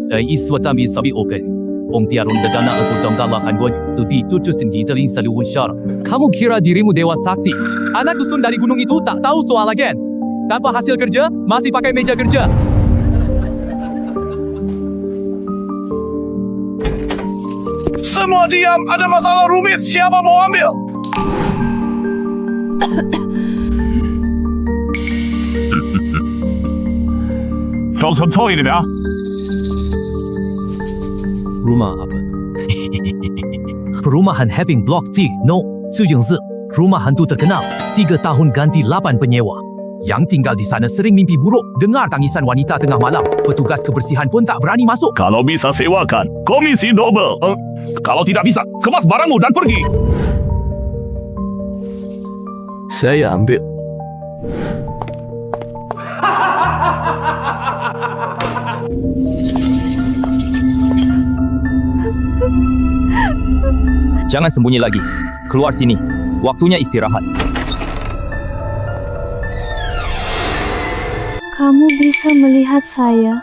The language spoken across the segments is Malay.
Iswatan bisabi oke. Om tiarun dedana aku tongkalakan gue. Tapi tujuh sendiri selalu syar. Kamu kira dirimu dewa sakti? Anak dusun dari gunung itu tak tahu soal agen. Tanpa hasil kerja, masih pakai meja kerja. Semua diam, ada masalah rumit, siapa mau ambil? ini dah. Rumah apa? Perumahan Having Block 3, no, Sujingzi. Rumah hantu terkenal, 3 tahun ganti 8 penyewa. Yang tinggal di sana sering mimpi buruk, dengar tangisan wanita tengah malam. Petugas kebersihan pun tak berani masuk. Kalau bisa sewakan, komisi double. Kalau tidak bisa, kemas barangmu dan pergi. Saya ambil. Jangan sembunyi lagi. Keluar sini. Waktunya istirahat. Kamu bisa melihat saya.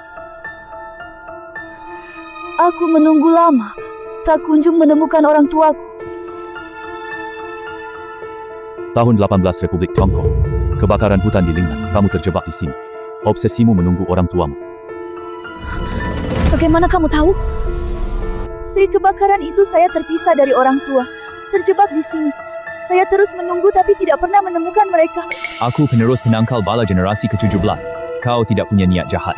Aku menunggu lama, tak kunjung menemukan orang tuaku. Tahun 18 Republik Tiongkok. Kebakaran hutan di Lingnan. Kamu terjebak di sini. Obsesimu menunggu orang tuamu. Bagaimana kamu tahu? Saat kebakaran itu saya terpisah dari orang tua, terjebak di sini. Saya terus menunggu tapi tidak pernah menemukan mereka. Aku penerus penangkal bala generasi ke-17. Kau tidak punya niat jahat.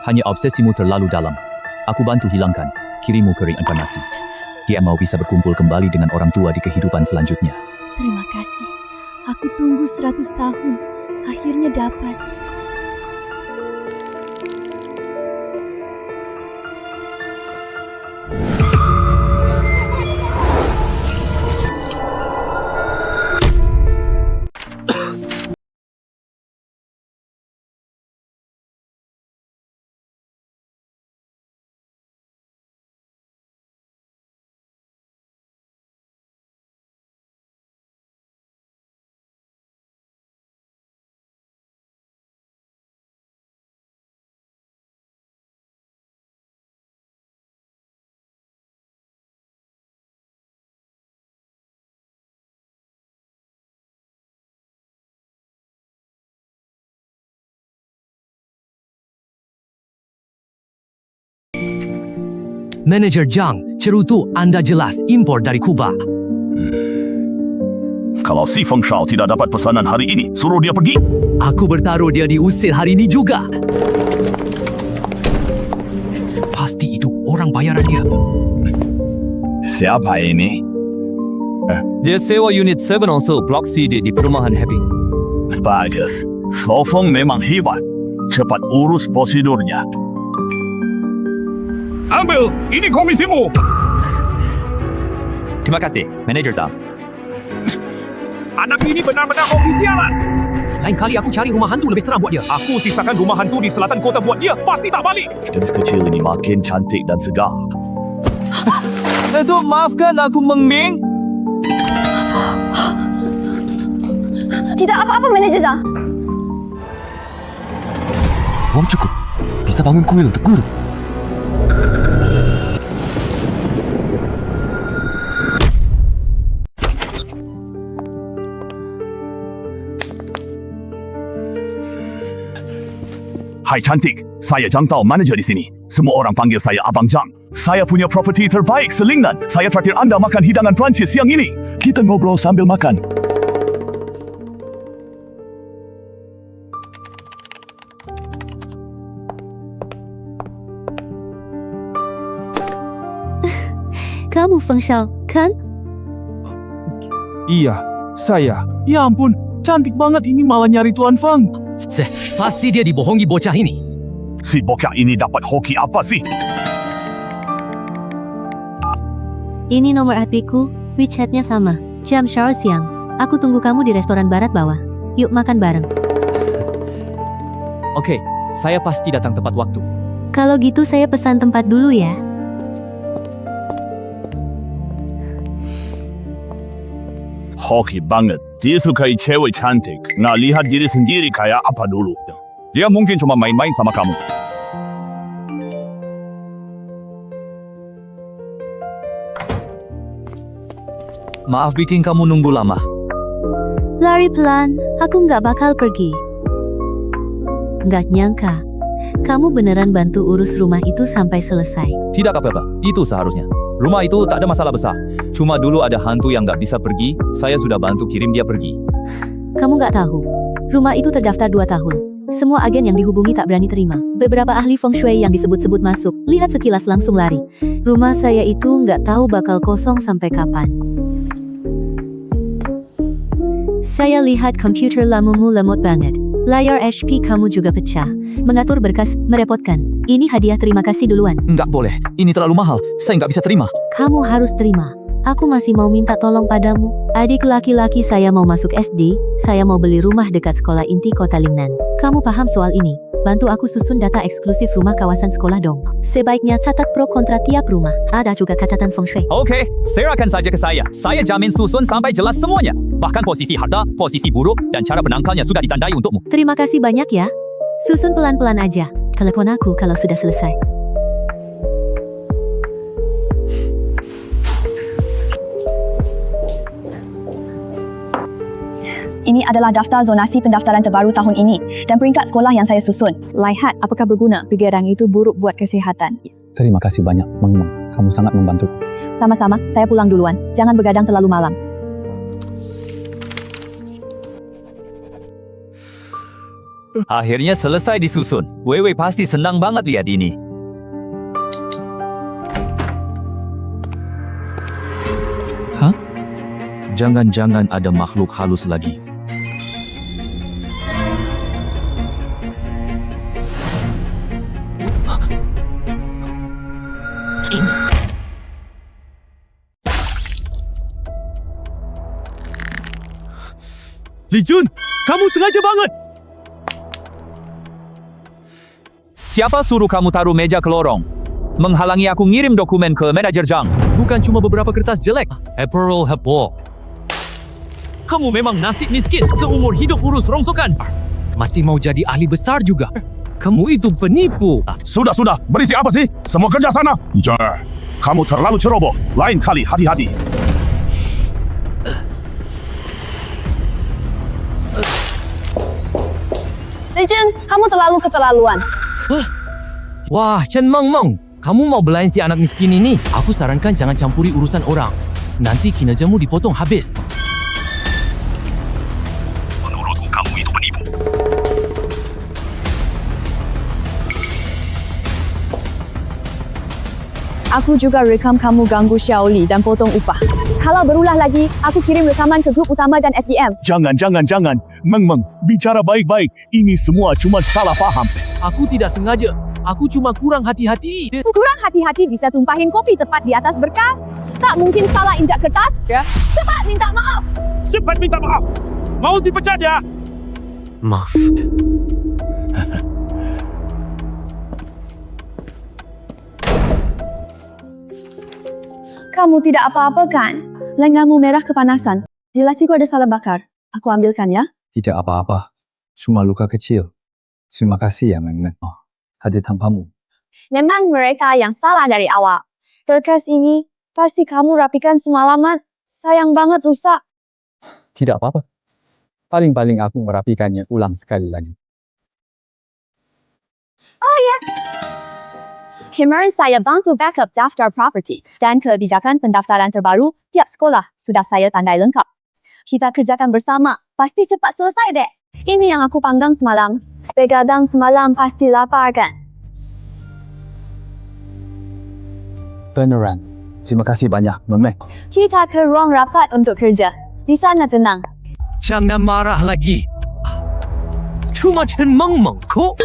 Hanya obsesimu terlalu dalam. Aku bantu hilangkan. Kirimmu ke reinkarnasi. Dia mau bisa berkumpul kembali dengan orang tua di kehidupan selanjutnya. Terima kasih. Aku tunggu 100 tahun. Akhirnya dapat. Manager Zhang, cerutu Anda jelas impor dari Kuba. Kalau si Feng Shao tidak dapat pesanan hari ini, suruh dia pergi. Aku bertaruh dia diusir hari ini juga. Pasti itu orang bayaran dia. Siapa ini? Dia sewa unit 7 also Block C di perumahan Happy. Bagus. Shao Feng memang hebat. Cepat urus prosedurnya. Ambil, ini komisimu. Terima kasih, Manager Zhang. Anak ini benar-benar ofisialan. Lain kali aku cari rumah hantu lebih seram buat dia. Aku sisakan rumah hantu di selatan kota buat dia. Pasti tak balik. Gadis kecil ini makin cantik dan segar. Datuk, maafkan aku Meng. Tidak apa-apa, Manager Zhang. Uang cukup. Bisa bangun kuil untuk guru. Hai cantik, saya Zhang Tao, manager di sini. Semua orang panggil saya Abang Zhang. Saya punya properti terbaik selingnan. Saya traktir Anda makan hidangan Prancis siang ini. Kita ngobrol sambil makan. Kamu Feng Shao, kan? Iya, saya. Ya ampun, cantik banget ini malah nyari Tuan Feng. Pasti dia dibohongi bocah ini. Si bocah ini dapat hoki apa sih? Ini nomor HP-ku, WeChat-nya sama. Jam shower siang. Aku tunggu kamu di restoran barat bawah. Yuk makan bareng. Oke, saya pasti datang tepat waktu. Kalau gitu saya pesan tempat dulu ya. Hoki banget. Dia sukai cewek cantik. Nggak lihat diri sendiri kayak apa dulu. Dia mungkin cuma main-main sama kamu. Maaf bikin kamu nunggu lama. Lari pelan, aku nggak bakal pergi. Nggak nyangka, kamu beneran bantu urus rumah itu sampai selesai. Tidak apa-apa, itu seharusnya. Rumah itu tak ada masalah besar. Cuma dulu ada hantu yang nggak bisa pergi, saya sudah bantu kirim dia pergi. Kamu nggak tahu, rumah itu terdaftar 2 tahun. Semua agen yang dihubungi tak berani terima. Beberapa ahli feng shui yang disebut-sebut masuk, lihat sekilas langsung lari. Rumah saya itu nggak tahu bakal kosong sampai kapan. Saya lihat komputer lamumu lemot banget. Layar HP kamu juga pecah. Mengatur berkas, merepotkan. Ini hadiah terima kasih duluan. Nggak boleh, ini terlalu mahal. Saya nggak bisa terima. Kamu harus terima. Aku masih mau minta tolong padamu. Adik laki-laki saya mau masuk SD, saya mau beli rumah dekat sekolah inti kota Lingnan. Kamu paham soal ini? Bantu aku susun data eksklusif rumah kawasan sekolah dong. Sebaiknya catat pro kontra tiap rumah. Ada juga catatan feng shui. Oke, serahkan saja ke saya. Saya jamin susun sampai jelas semuanya. Bahkan posisi harta, posisi buruk, dan cara penangkalnya sudah ditandai untukmu. Terima kasih banyak ya. Susun pelan-pelan aja. Telepon aku kalau sudah selesai. Ini adalah daftar zonasi pendaftaran terbaru tahun ini dan peringkat sekolah yang saya susun. Lihat apakah berguna. Pikiran itu buruk buat kesihatan. Terima kasih banyak, Meng Meng. Kamu sangat membantu. Sama-sama, saya pulang duluan. Jangan begadang terlalu malam. Akhirnya selesai disusun. Wewe pasti senang banget lihat ini. Hah? Jangan-jangan ada makhluk halus lagi. Li Jun, kamu sengaja banget. Siapa suruh kamu taruh meja ke lorong? Menghalangi aku ngirim dokumen ke manajer Zhang. Bukan cuma beberapa kertas jelek. April Hepwo. Kamu memang nasib miskin. Seumur hidup urus rongsokan. Masih mau jadi ahli besar juga. Kamu itu penipu. Sudah, berisi apa sih? Semua kerja sana. Jangan. Kamu terlalu ceroboh. Lain kali hati-hati. Legend, kamu terlalu keterlaluan. Wah, Chen Meng Meng. Kamu mau belain si anak miskin ini? Aku sarankan jangan campuri urusan orang. Nanti kinerjamu dipotong habis. Menurutku kamu itu penipu. Aku juga rekam kamu ganggu Xiaoli dan potong upah. Kalau berulah lagi, aku kirim rekaman ke grup utama dan SDM. Jangan. Meng Meng, bicara baik-baik. Ini semua cuma salah paham. Aku tidak sengaja. Aku cuma kurang hati-hati. Kurang hati-hati bisa tumpahin kopi tepat di atas berkas. Tak mungkin salah injak kertas. Ya. Cepat minta maaf. Cepat minta maaf. Mau dipecat ya? Maaf. Kamu tidak apa-apa kan? Lenganmu merah kepanasan. Di laciku ada salep bakar. Aku ambilkan ya. Tidak apa-apa. Cuma luka kecil. Terima kasih ya, Meng Meng. Oh, hadir tanpamu. Memang mereka yang salah dari awal. Berkas ini pasti kamu rapikan semalaman. Sayang banget rusak. Tidak apa-apa. Paling-paling aku merapikannya ulang sekali lagi. Kemarin saya bantu backup daftar properti dan kebijakan pendaftaran terbaru tiap sekolah sudah saya tandai lengkap. Kita kerjakan bersama, pasti cepat selesai deh. Ini yang aku panggang semalam. Begadang semalam pasti lapar kan? Beneran. Terima kasih banyak, Meng Meng. Kita ke ruang rapat untuk kerja. Di sana tenang. Jangan marah lagi. Cuma Chen Meng Meng kok.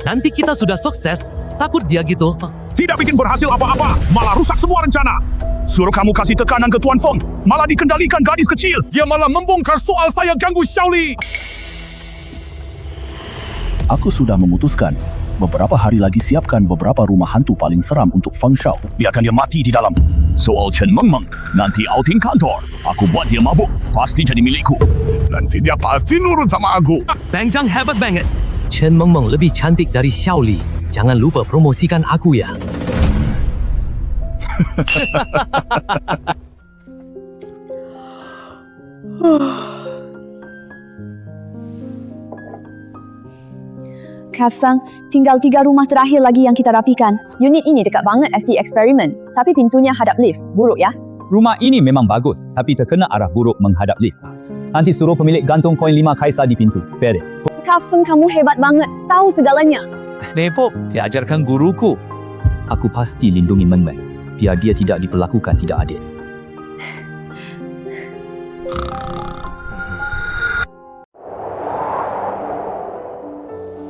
Nanti kita sudah sukses. Takut dia gitu. Tidak bikin berhasil apa-apa. Malah rusak semua rencana. Suruh kamu kasih tekanan ke Tuan Feng. Malah dikendalikan gadis kecil. Dia malah membongkar soal saya ganggu Xiaoli. Aku sudah memutuskan. Beberapa hari lagi siapkan beberapa rumah hantu paling seram untuk Feng Shao. Biarkan dia mati di dalam. Soal Chen Meng Meng, nanti outing kantor. Aku buat dia mabuk. Pasti jadi milikku. Nanti dia pasti nurut sama aku. Bang Zhang hebat banget. Chen Meng Meng lebih cantik dari Xiaoli. Jangan lupa promosikan aku ya. Kak Feng, tinggal 3 rumah terakhir lagi yang kita rapikan. Unit ini dekat banget SD eksperimen, tapi pintunya hadap lift. Buruk ya? Rumah ini memang bagus, tapi terkena arah buruk menghadap lift. Nanti suruh pemilik gantung koin 5 kaisar di pintu. Beres. Kak Feng, kamu hebat banget. Tahu segalanya. Nepok, diajarkan guruku. Aku pasti lindungi Meng Meng, biar dia tidak diperlakukan tidak adil.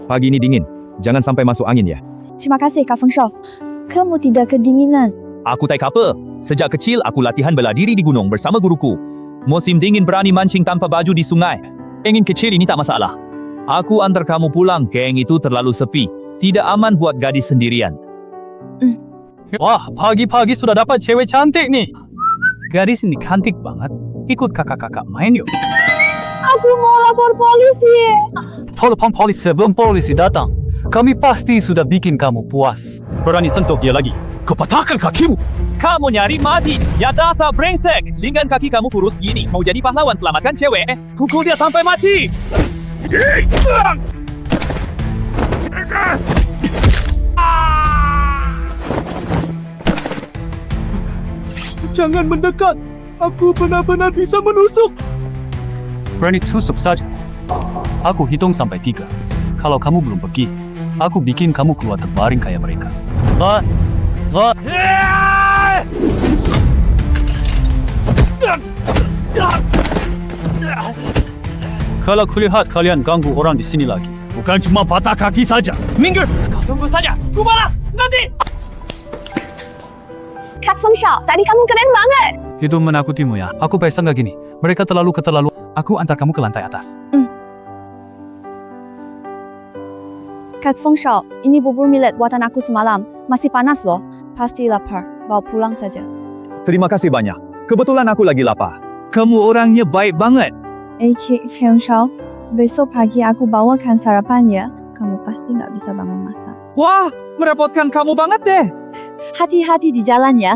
Pagi ini dingin. Jangan sampai masuk angin ya. Terima kasih, Kak Feng Shao. Kamu tidak kedinginan. Aku tak apa. Sejak kecil aku latihan bela diri di gunung bersama guruku. Musim dingin berani mancing tanpa baju di sungai. Angin kecil ini tak masalah. Aku antar kamu pulang, geng itu terlalu sepi. Tidak aman buat gadis sendirian. Wah, pagi-pagi sudah dapat cewek cantik nih. Gadis ini cantik banget. Ikut kakak-kakak main yuk. Aku mau lapor polisi. Telepon polisi sebelum polisi datang. Kami pasti sudah bikin kamu puas. Berani sentuh dia lagi. Kepatahkan kakimu. Kamu nyari mati. Ya dasar brengsek. Lingkan kaki kamu kurus gini. Mau jadi pahlawan selamatkan cewek. Pukul dia sampai mati. Jangan mendekat. Aku benar-benar bisa menusuk. Berani tusuk saja. Aku hitung sampai 3. Kalau kamu belum pergi, aku bikin kamu keluar terbaring kayak mereka. Kalau kulihat kalian ganggu orang di sini lagi. Bukan cuma patah kaki saja. Minggir. Kau tunggu saja. Ku balas. Nanti. Kak Feng Shao, tadi kamu keren banget. Itu menakutimu ya. Aku pesan gak gini. Mereka terlalu keterlaluan. Aku antar kamu ke lantai atas. Kak Feng Shao, ini bubur millet buatan aku semalam. Masih panas loh. Pasti lapar. Bawa pulang saja. Terima kasih banyak. Kebetulan aku lagi lapar. Kamu orangnya baik banget. Kak Feng Shao, besok pagi aku bawakan sarapan ya. Kamu pasti nggak bisa bangun masak. Wah, merepotkan kamu banget deh. Hati-hati di jalan ya.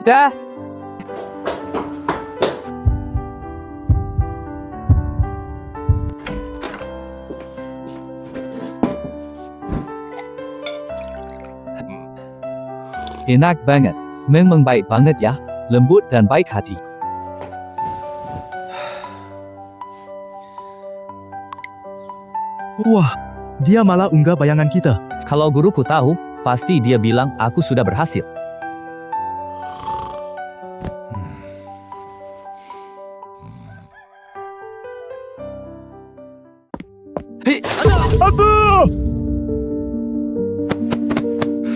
Dah. Enak banget. Memang baik banget ya. Lembut dan baik hati. Wah, dia malah unggah bayangan kita. Kalau guruku tahu, pasti dia bilang aku sudah berhasil.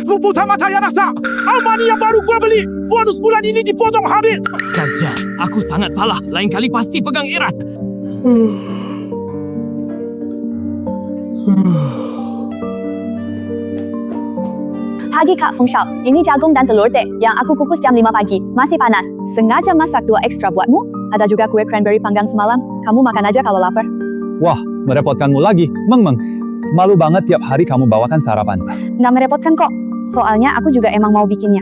Luput mata ya rasa. Armani yang baru gua beli. Bonus bulan ini dipotong habis. Gajah, aku sangat salah. Lain kali pasti pegang erat. Pagi Kak Feng Shao, ini jagung dan telur teh yang aku kukus jam 5 pagi. Masih panas. Sengaja masak 2 ekstra buatmu. Ada juga kue cranberry panggang semalam. Kamu makan aja kalau lapar. Wah, merepotkanmu lagi. Meng. Malu banget tiap hari kamu bawakan sarapan. Nggak merepotkan kok. Soalnya aku juga emang mau bikinnya.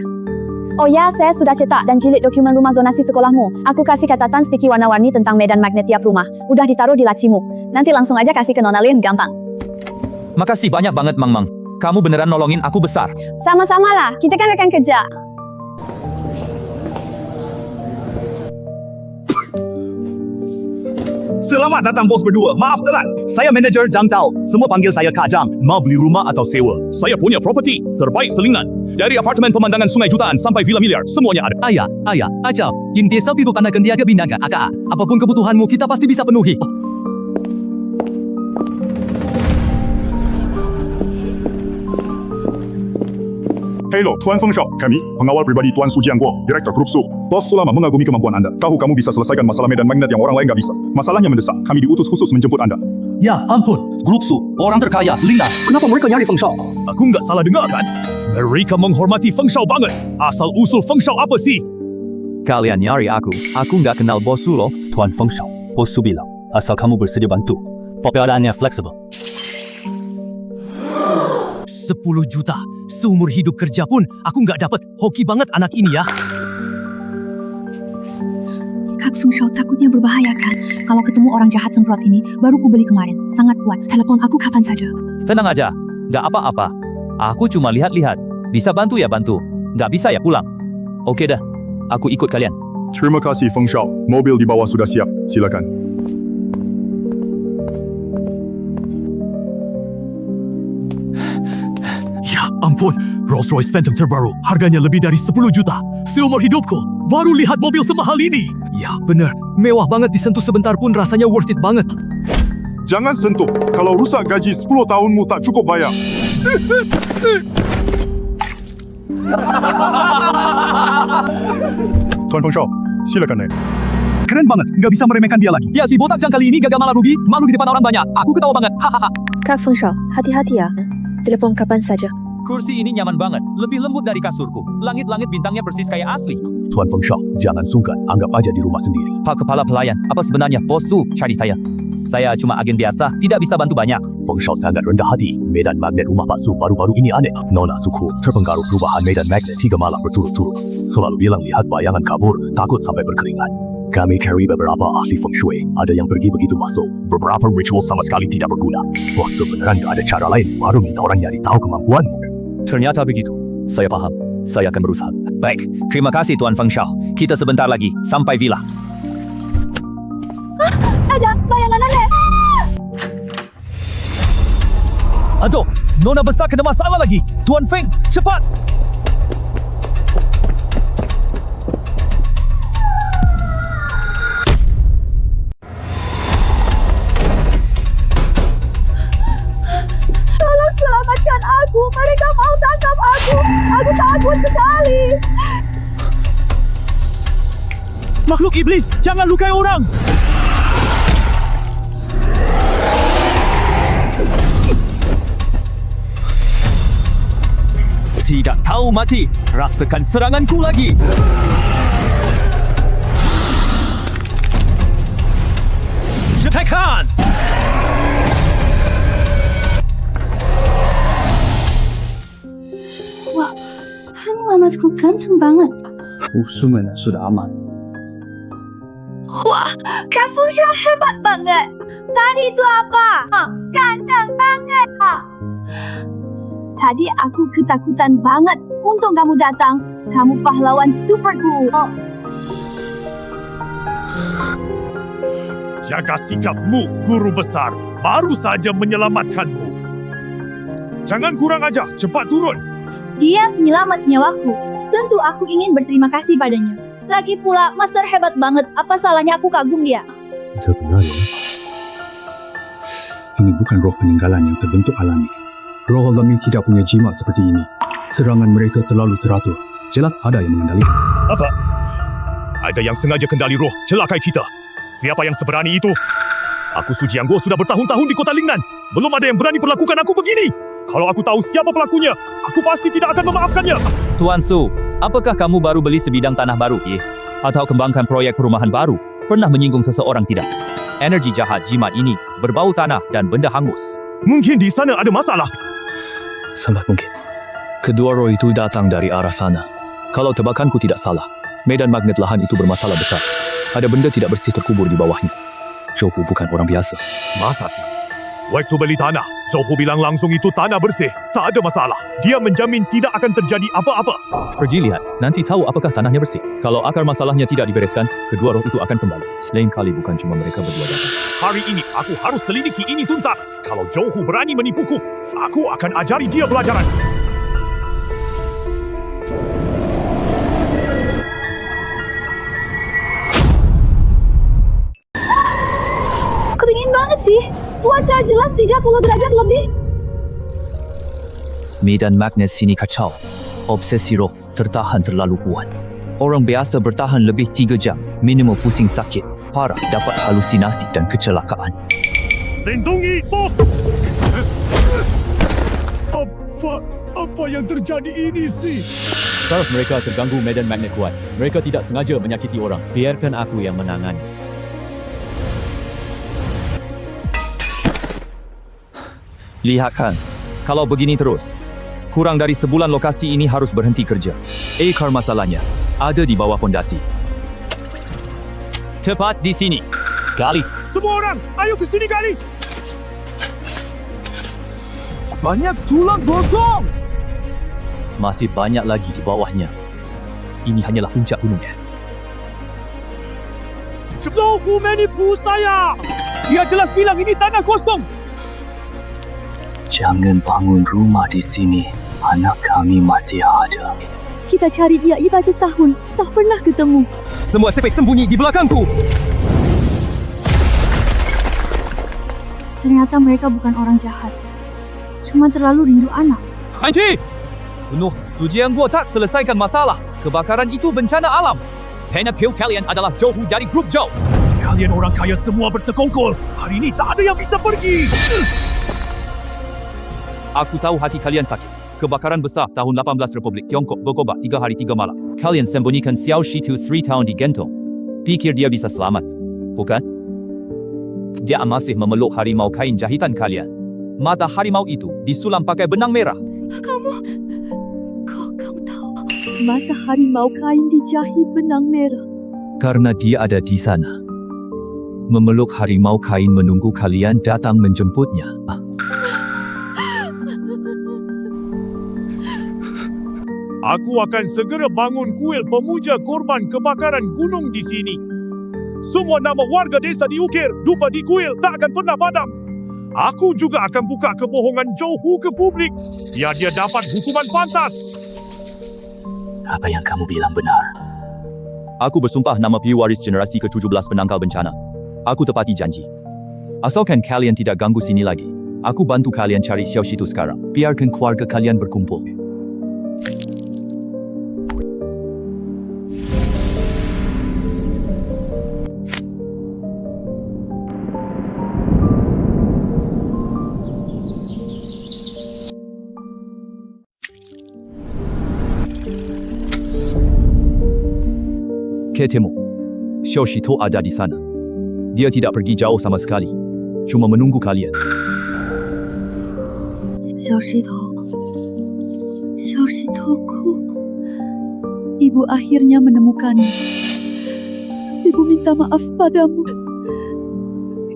Oh ya, saya sudah cetak dan jilid dokumen rumah zonasi sekolahmu. Aku kasih catatan sticky warna-warni tentang medan magnet tiap rumah. Udah ditaruh di lacimu. Nanti langsung aja kasih ke Nona Lin, gampang. Makasih banyak banget, Mang. Kamu beneran nolongin aku besar. Sama-sama lah, kita kan rekan kerja. Selamat datang bos berdua. Maaf telat. Saya manajer Zhang Tao. Semua panggil saya Kak Zhang. Mau beli rumah atau sewa? Saya punya properti terbaik selingan. Dari apartemen pemandangan sungai jutaan sampai villa miliar, semuanya ada. Ayah, acau. Yang desa itu akan diaga binaga, Aka. Apapun kebutuhanmu, kita pasti bisa penuhi. Hello, Tuan Feng Shao. Kami, pengawal pribadi Tuan Su Jiangguo, Direktur Grup Su. Bos Sulama mengagumi kemampuan Anda. Tahu kamu bisa selesaikan masalah medan magnet yang orang lain nggak bisa. Masalahnya mendesak. Kami diutus khusus menjemput Anda. Ya ampun, Grup Su, orang terkaya, Lina. Kenapa mereka nyari Feng Shao? Aku nggak salah dengar kan? Mereka menghormati Feng Shao banget. Asal usul Feng Shao apa sih? Kalian nyari aku nggak kenal bos Su loh. Tuan Feng Shao, bos Su bilang, asal kamu bersedia bantu. Keadaannya fleksibel. 10 juta. Seumur hidup kerja pun aku nggak dapat. Hoki banget anak ini ya. Kak Feng Shao takutnya berbahaya kan? Kalau ketemu orang jahat semprot ini, baru ku beli kemarin. Sangat kuat. Telepon aku kapan saja. Tenang aja, nggak apa-apa. Aku cuma lihat-lihat. Bisa bantu ya bantu. Nggak bisa ya pulang. Oke dah, aku ikut kalian. Terima kasih Feng Shao. Mobil di bawah sudah siap. Silakan. Ya ampun, Rolls Royce Phantom terbaru. Harganya lebih dari 10 juta. Seumur hidupku, baru lihat mobil semahal ini. Ya bener, mewah banget, disentuh sebentar pun rasanya worth it banget. Jangan sentuh. Kalau rusak gaji 10 tahunmu tak cukup bayar. Tuan Feng Shao, silakan naik. Keren banget, nggak bisa meremehkan dia lagi. Ya si botak jang kali ini gagal malah rugi, malu di depan orang banyak. Aku ketawa banget, hahaha. Kak Feng Shao, hati-hati ya. Telepon kapan saja. Kursi ini nyaman banget, lebih lembut dari kasurku. Langit-langit bintangnya persis kayak asli. Tuan Feng Shao, jangan sungkan, anggap aja di rumah sendiri. Pak Kepala Pelayan, apa sebenarnya bos tuh cari saya? Saya cuma agen biasa, tidak bisa bantu banyak. Feng Shao sangat rendah hati. Medan magnet rumah Pak Su baru-baru ini aneh. Nona suku terpengaruh perubahan medan magnet 3 malam berturut-turut. Selalu bilang lihat bayangan kabur, takut sampai berkeringat. Kami carry beberapa ahli feng shui. Ada yang pergi begitu masuk. Beberapa ritual sama sekali tidak berguna. Bos beneran gak ada cara lain, baru minta orang nyari tahu kemampuanmu. Ternyata begitu. Saya paham. Saya akan berusaha. Baik, terima kasih Tuan Feng Shao. Kita sebentar lagi sampai villa. Ada bayangan aneh. Aduh, Nona besar kena masalah lagi. Tuan Feng, cepat! Tolong selamatkan aku. Mereka mau tangkap aku. Aku takut sekali. Makhluk iblis, jangan lukai orang. Tidak tahu mati, rasakan seranganku lagi. Cetekan! Wah, penyelamatku ganteng banget. Musuhnya sudah aman. Wah, Kak Feng Shao hebat banget. Tadi itu apa? Ganteng banget. Tadi aku ketakutan banget. Untung kamu datang. Kamu pahlawan superku. Jaga sikapmu, guru besar. Baru saja menyelamatkanmu. Jangan kurang ajar, cepat turun. Dia penyelamat nyawaku. Tentu aku ingin berterima kasih padanya. Lagi pula, Master hebat banget. Apa salahnya aku kagum dia? Sebenarnya, ini bukan roh peninggalan yang terbentuk alami. Roh alami tidak punya jimat seperti ini. Serangan mereka terlalu teratur. Jelas ada yang mengendalikan. Apa? Ada yang sengaja kendali roh, celakai kita. Siapa yang seberani itu? Aku Su Jiangguo sudah bertahun-tahun di kota Lingnan. Belum ada yang berani perlakukan aku begini. Kalau aku tahu siapa pelakunya, aku pasti tidak akan memaafkannya. Tuan Su, apakah kamu baru beli sebidang tanah baru, atau kembangkan proyek perumahan baru? Pernah menyinggung seseorang tidak? Energi jahat jimat ini berbau tanah dan benda hangus. Mungkin di sana ada masalah. Sangat mungkin. Kedua roh itu datang dari arah sana. Kalau tebakanku tidak salah, medan magnet lahan itu bermasalah besar. Ada benda tidak bersih terkubur di bawahnya. Zhou Hu bukan orang biasa. Masa sih? Waktu beli tanah, Zhou Hu bilang langsung itu tanah bersih. Tak ada masalah. Dia menjamin tidak akan terjadi apa-apa. Pergi lihat, nanti tahu apakah tanahnya bersih. Kalau akar masalahnya tidak dibereskan, kedua roh itu akan kembali. Selain kali bukan cuma mereka berdua datang. Hari ini aku harus selidiki ini tuntas. Kalau Zhou Hu berani menipuku, aku akan ajari dia pelajaran. Kedingin banget sih. Cuaca jelas 30 derajat lebih. Medan magnet sini kacau. Obsesi roh tertahan terlalu kuat. Orang biasa bertahan lebih 3 jam. Minimum pusing sakit. Parah dapat halusinasi dan kecelakaan. Lindungi, bos! Apa yang terjadi ini sih? Saraf mereka terganggu medan magnet kuat. Mereka tidak sengaja menyakiti orang. Biarkan aku yang menangani. Lihat kan, kalau begini terus, kurang dari sebulan lokasi ini harus berhenti kerja. Akar masalahnya ada di bawah fondasi. Tepat di sini. Gali. Semua orang, ayo ke sini kali. Banyak tulang bokong. Masih banyak lagi di bawahnya. Ini hanyalah puncak gunung es. Jauh menipu saya. Dia jelas bilang ini tanah kosong. Jangan bangun rumah di sini. Anak kami masih ada. Kita cari dia ibadah tahun, tak pernah ketemu. Semua sepik sembunyi di belakangku. Ternyata mereka bukan orang jahat. Cuma terlalu rindu anak. Henti! Penuh Sujian gua tak selesaikan masalah. Kebakaran itu bencana alam. Penapil kalian adalah jauh dari grup jauh. Kalian orang kaya semua bersekongkol. Hari ini tak ada yang bisa pergi. Aku tahu hati kalian sakit. Kebakaran besar tahun 18 Republik Tiongkok berkobar 3 hari 3 malam. Kalian sembunyikan Xiao Shitu 3 tahun di Gentong. Pikir dia bisa selamat, bukan? Dia masih memeluk harimau kain jahitan kalian. Mata harimau itu disulam pakai benang merah. Kamu tahu. Mata harimau kain dijahit benang merah. Karena dia ada di sana. Memeluk harimau kain menunggu kalian datang menjemputnya. Aku akan segera bangun kuil pemuja korban kebakaran gunung di sini. Semua nama warga desa diukir, dupa di kuil tak akan pernah padam. Aku juga akan buka kebohongan Jauhu ke publik, biar dia dapat hukuman pantas. Apa yang kamu bilang benar. Aku bersumpah nama pewaris generasi ke-17 penangkal bencana. Aku tepati janji. Asalkan kalian tidak ganggu sini lagi, aku bantu kalian cari Xiao Shitu sekarang. Biarkan keluarga kalian berkumpul. Ketemu. Xiao Shitu ada di sana. Dia tidak pergi jauh sama sekali. Cuma menunggu kalian. Xiao Shituku. Ibu akhirnya menemukanmu. Ibu minta maaf padamu.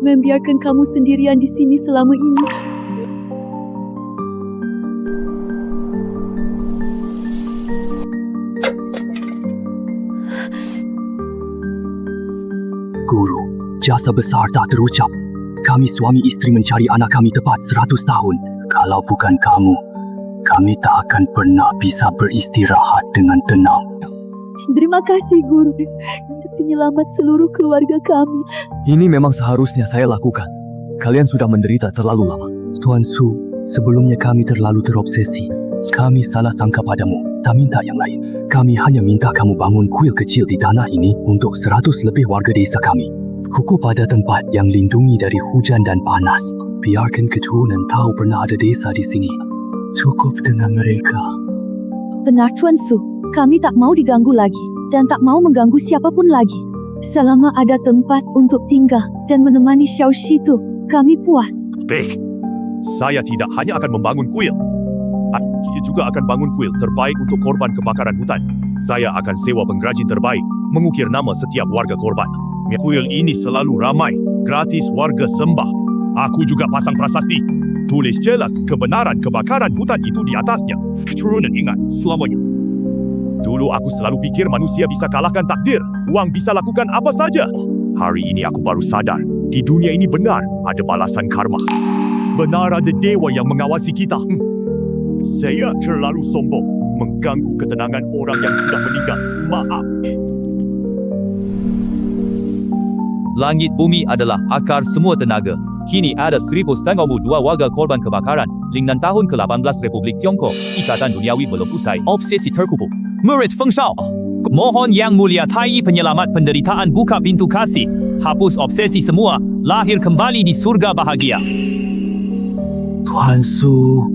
Membiarkan kamu sendirian di sini selama ini. Guru, jasa besar tak terucap. Kami suami isteri mencari anak kami tepat 100 tahun. Kalau bukan kamu, kami tak akan pernah bisa beristirahat dengan tenang. Terima kasih, Guru, untuk penyelamat seluruh keluarga kami. Ini memang seharusnya saya lakukan. Kalian sudah menderita terlalu lama. Tuan Su, sebelumnya kami terlalu terobsesi. Kami salah sangka padamu, tak minta yang lain. Kami hanya minta kamu bangun kuil kecil di tanah ini untuk 100 lebih warga desa kami. Kukuh pada tempat yang lindungi dari hujan dan panas. Biarkan keturunan tahu pernah ada desa di sini. Cukup dengan mereka. Benar, Tuan Su. Kami tak mau diganggu lagi dan tak mau mengganggu siapapun lagi. Selama ada tempat untuk tinggal dan menemani Xiao Shitu, kami puas. Baik, saya tidak hanya akan membangun kuil. Kita juga akan bangun kuil terbaik untuk korban kebakaran hutan. Saya akan sewa pengrajin terbaik, mengukir nama setiap warga korban. Kuil ini selalu ramai, gratis warga sembah. Aku juga pasang prasasti. Tulis jelas kebenaran kebakaran hutan itu di atasnya. Keturunan ingat selamanya. Dulu aku selalu pikir manusia bisa kalahkan takdir. Uang bisa lakukan apa saja. Hari ini aku baru sadar, di dunia ini benar ada balasan karma. Benar ada dewa yang mengawasi kita. Saya terlalu sombong mengganggu ketenangan orang yang sudah meninggal. Maaf. Langit bumi adalah akar semua tenaga. Kini ada 1,092 warga korban kebakaran. Lingnan tahun ke-18 Republik Tiongkok. Ikatan duniawi belum usai. Obsesi terkubur. Murid Feng Shao. Mohon Yang Mulia Tai penyelamat penderitaan buka pintu kasih. Hapus obsesi semua. Lahir kembali di surga bahagia. Tuan Su,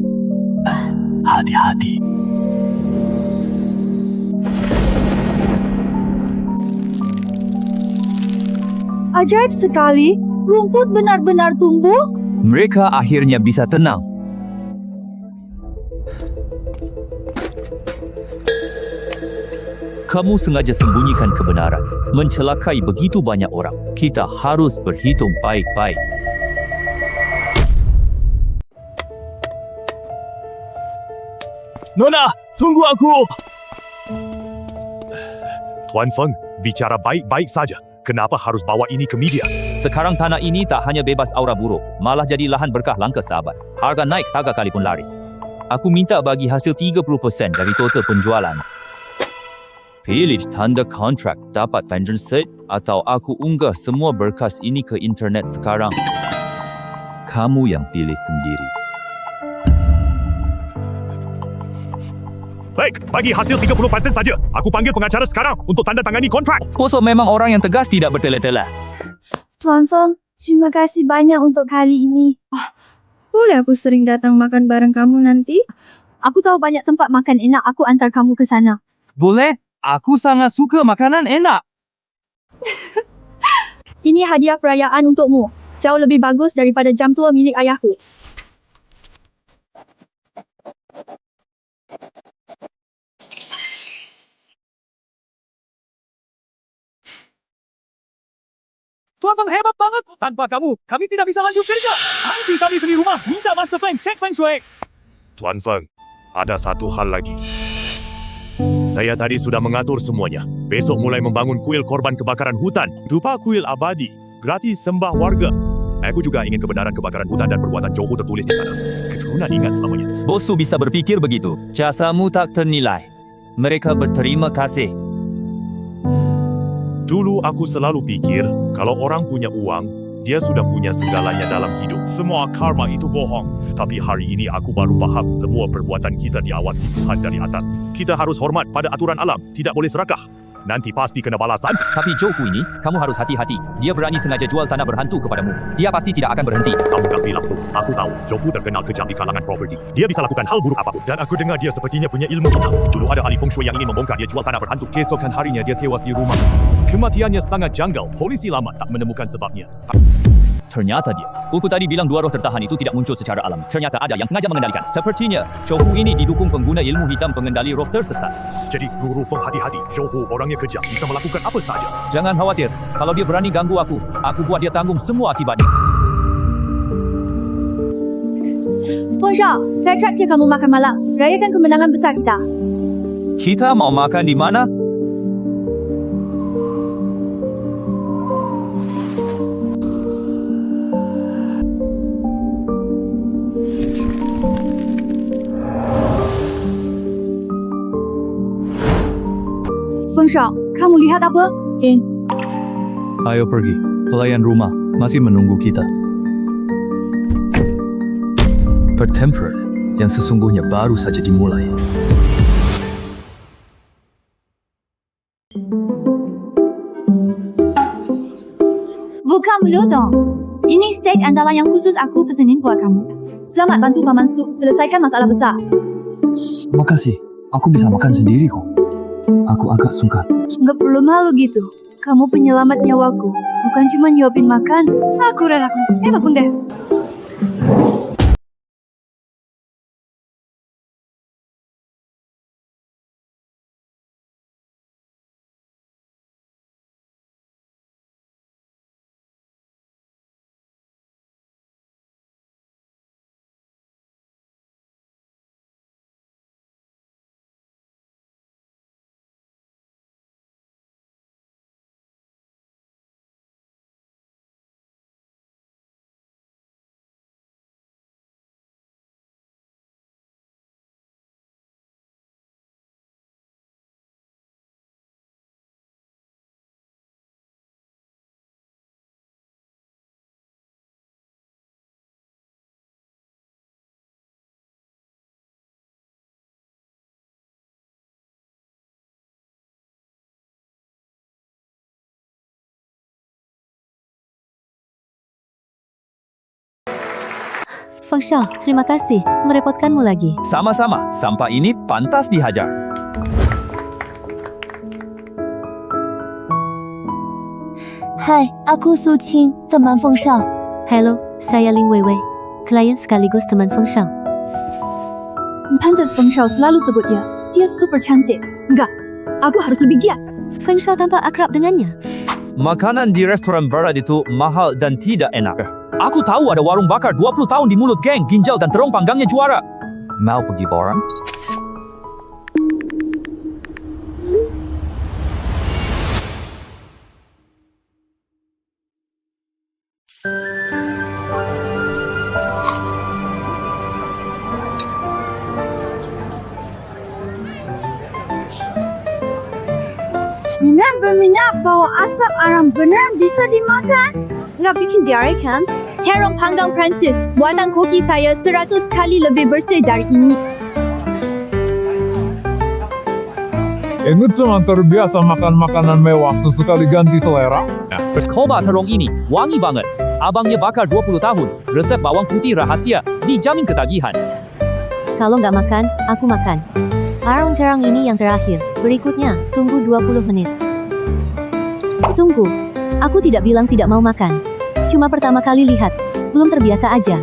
hati-hati. Ajaib sekali, rumput benar-benar tumbuh. Mereka akhirnya bisa tenang. Kamu sengaja sembunyikan kebenaran. mencelakai begitu banyak orang. Kita harus berhitung baik-baik. Nona, tunggu aku. Tuan Feng, bicara baik-baik saja. Kenapa harus bawa ini ke media? Sekarang tanah ini tak hanya bebas aura buruk, malah jadi lahan berkah langka sahabat. Harga naik 3 kali pun laris. Aku minta bagi hasil 30% dari total penjualan. Pilih tanda kontrak, dapat vengeance set, atau aku unggah semua berkas ini ke internet sekarang. Kamu yang pilih sendiri. Baik, bagi hasil 30% saja. Aku panggil pengacara sekarang untuk tanda tangani kontrak. Bosok memang orang yang tegas, tidak bertele-tele. Tuan Feng, terima kasih banyak untuk kali ini. Boleh aku sering datang makan bareng kamu nanti? Aku tahu banyak tempat makan enak, aku antar kamu ke sana. Boleh? Aku sangat suka makanan enak. Ini hadiah perayaan untukmu. Jauh lebih bagus daripada jam tua milik ayahku. Tuan Feng hebat banget. Tanpa kamu, kami tidak bisa lanjut kerja. Nanti kami beli rumah, minta master plan, cek feng shui. Tuan Feng, ada satu hal lagi. Saya tadi sudah mengatur semuanya. Besok mulai membangun kuil korban kebakaran hutan. Dupa kuil abadi, gratis sembah warga. Aku juga ingin kebenaran kebakaran hutan dan perbuatan Johor tertulis di sana. Keturunan ingat selamanya. Bosu bisa berpikir begitu. Jasamu tak ternilai. Mereka berterima kasih. Dulu aku selalu pikir, kalau orang punya uang, dia sudah punya segalanya dalam hidup. Semua karma itu bohong. Tapi hari ini aku baru paham semua perbuatan kita diawasi Tuhan dari atas. Kita harus hormat pada aturan alam, tidak boleh serakah. Nanti pasti kena balasan. Tapi Johor ini, kamu harus hati-hati. Dia berani sengaja jual tanah berhantu kepadamu. Dia pasti tidak akan berhenti. Kamu tak bilang pun, aku tahu Johor terkenal kejam di kalangan properti. Dia bisa lakukan hal buruk apapun. Dan aku dengar dia sepertinya punya ilmu hitam. Dulu ada ahli feng shui yang ingin membongkar dia jual tanah berhantu. Keesokan harinya dia tewas di rumah. Kematiannya sangat janggal. Polisi lama tak menemukan sebabnya. Ternyata dia. Buku tadi bilang 2 roh tertahan itu tidak muncul secara alam. Ternyata ada yang sengaja mengendalikan. Sepertinya, Johor ini didukung pengguna ilmu hitam pengendali roh tersesat. Jadi Guru Feng hati-hati. Johor orangnya kejam, bisa melakukan apa saja. Jangan khawatir. Kalau dia berani ganggu aku buat dia tanggung semua akibatnya. Feng Shao, saya traktir kamu makan malam. Rayakan kemenangan besar kita. Kita mau makan di mana? Feng Shao, kamu lihat apa? Ayo pergi. Pelayan rumah masih menunggu kita. Pertempuran yang sesungguhnya baru saja dimulai. Buka mulut dong. Ini steak andalan yang khusus aku pesenin buat kamu. Selamat bantu Paman Su selesaikan masalah besar. Makasih. Aku bisa makan sendiri kok. Aku agak sungkan. Nggak perlu malu gitu. Kamu penyelamat nyawaku. Bukan cuma nyuapin makan. Aku relaku. Pun deh. Feng Shao, terima kasih. Merepotkanmu lagi. Sama-sama. Sampah ini pantas dihajar. Hai, aku Su Qing, teman Feng Shao. Halo, saya Ling Weiwei. Klien sekaligus teman Feng Shao. Pantas Feng Shao selalu sebut dia. Dia super cantik. Enggak, aku harus lebih giat. Feng Shao tampak akrab dengannya. Makanan di restoran barat itu mahal dan tidak enak. Aku tahu ada warung bakar 20 tahun di mulut geng, ginjal dan terong panggangnya juara. Mau pergi bareng? Minat berminat bawa asap aram benar bisa dimakan? Nggak bikin diare kan? Terong panggang Prancis, buatan koki saya 100 kali lebih bersih dari ini. Ingat cuma terbiasa makan makanan mewah sesekali ganti selera? Coba terong ini, wangi banget. Abangnya bakar 20 tahun, resep bawang putih rahasia, dijamin ketagihan. Kalau nggak makan, aku makan. Arang terang ini yang terakhir. Berikutnya, tunggu 20 menit. Tunggu. Aku tidak bilang tidak mau makan. Cuma pertama kali lihat. Belum terbiasa aja.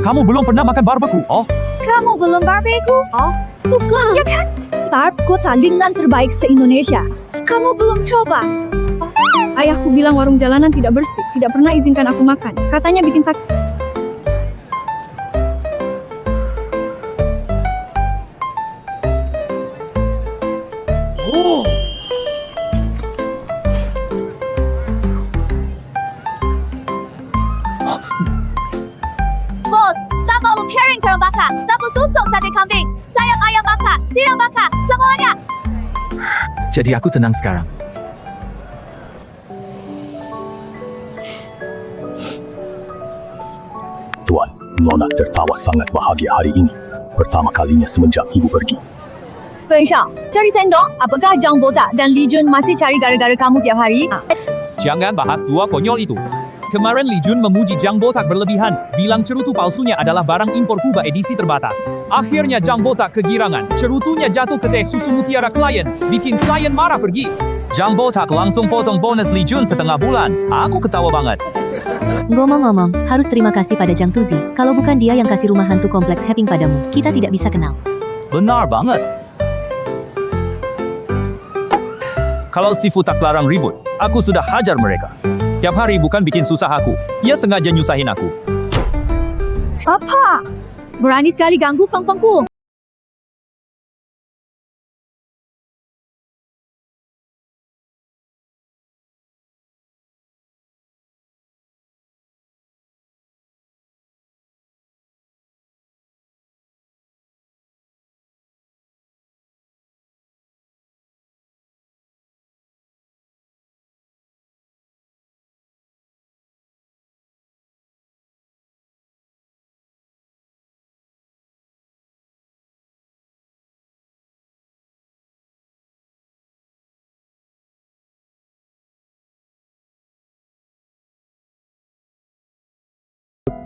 Kamu belum pernah makan barbeque? Oh, Kamu belum barbeque? Oh, bukan. Ya kan? Barb kota Lingnan terbaik se-Indonesia. Kamu belum coba? Ayahku bilang warung jalanan tidak bersih, tidak pernah izinkan aku makan. Katanya bikin sakit. Bos, tambah piring terong bakar, double tusuk sate kambing, sayap ayam bakar, tiram bakar, semuanya. jadi aku tenang sekarang. Tuan, Nona tertawa sangat bahagia hari ini. Pertama kalinya semenjak ibu pergi. Feng Shao, cari tendong, apakah Zhang Botak dan Li Jun masih cari gara-gara kamu tiap hari? Jangan bahas dua konyol itu. Kemarin Li Jun memuji Zhang Botak berlebihan, bilang cerutu palsunya adalah barang impor Kuba edisi terbatas. Akhirnya Zhang Botak kegirangan, cerutunya jatuh ke teh susu mutiara klien, bikin klien marah pergi. Zhang Botak langsung potong bonus Li Jun setengah bulan. Aku ketawa banget. Ngomong-ngomong, harus terima kasih pada Zhang Tuzi. Kalau bukan dia yang kasih rumah hantu kompleks Happing padamu, kita tidak bisa kenal. Benar banget. Kalau Sifu tak larang ribut, aku sudah hajar mereka. Tiap hari bukan bikin susah aku, ia sengaja nyusahin aku. Apa? Berani sekali ganggu Feng-Fengku.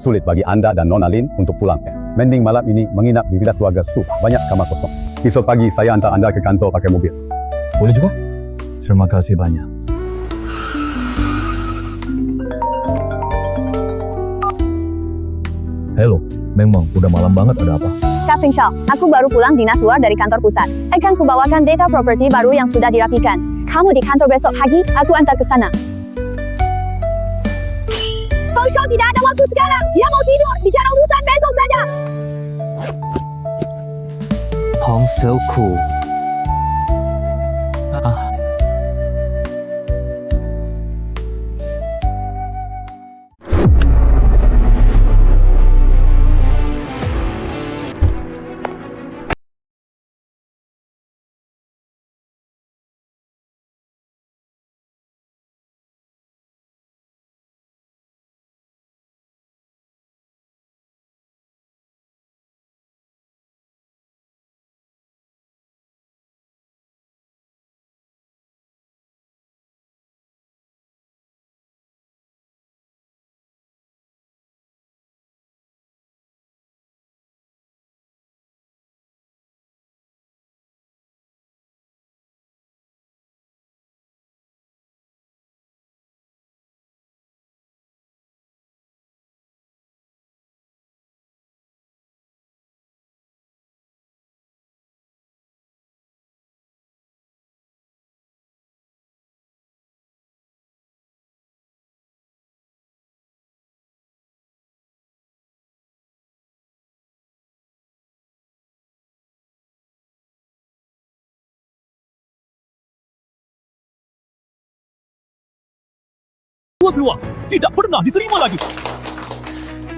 Sulit bagi Anda dan Nona Lin untuk pulang. Mending malam ini menginap di villa keluarga Su. Banyak kamar kosong. Besok pagi saya antar Anda ke kantor pakai mobil. Boleh juga? Terima kasih banyak. Halo, memang udah malam banget, ada apa? Kak Feng Shao, aku baru pulang dinas luar dari kantor pusat. Akan kubawakan data properti baru yang sudah dirapikan. Kamu di kantor besok pagi, aku antar ke sana. Feng Shao tidak ada waktu sekarang. Dia mau tidur, bicara urusan besok saja. Pongselku. Dua peluang tidak pernah diterima lagi.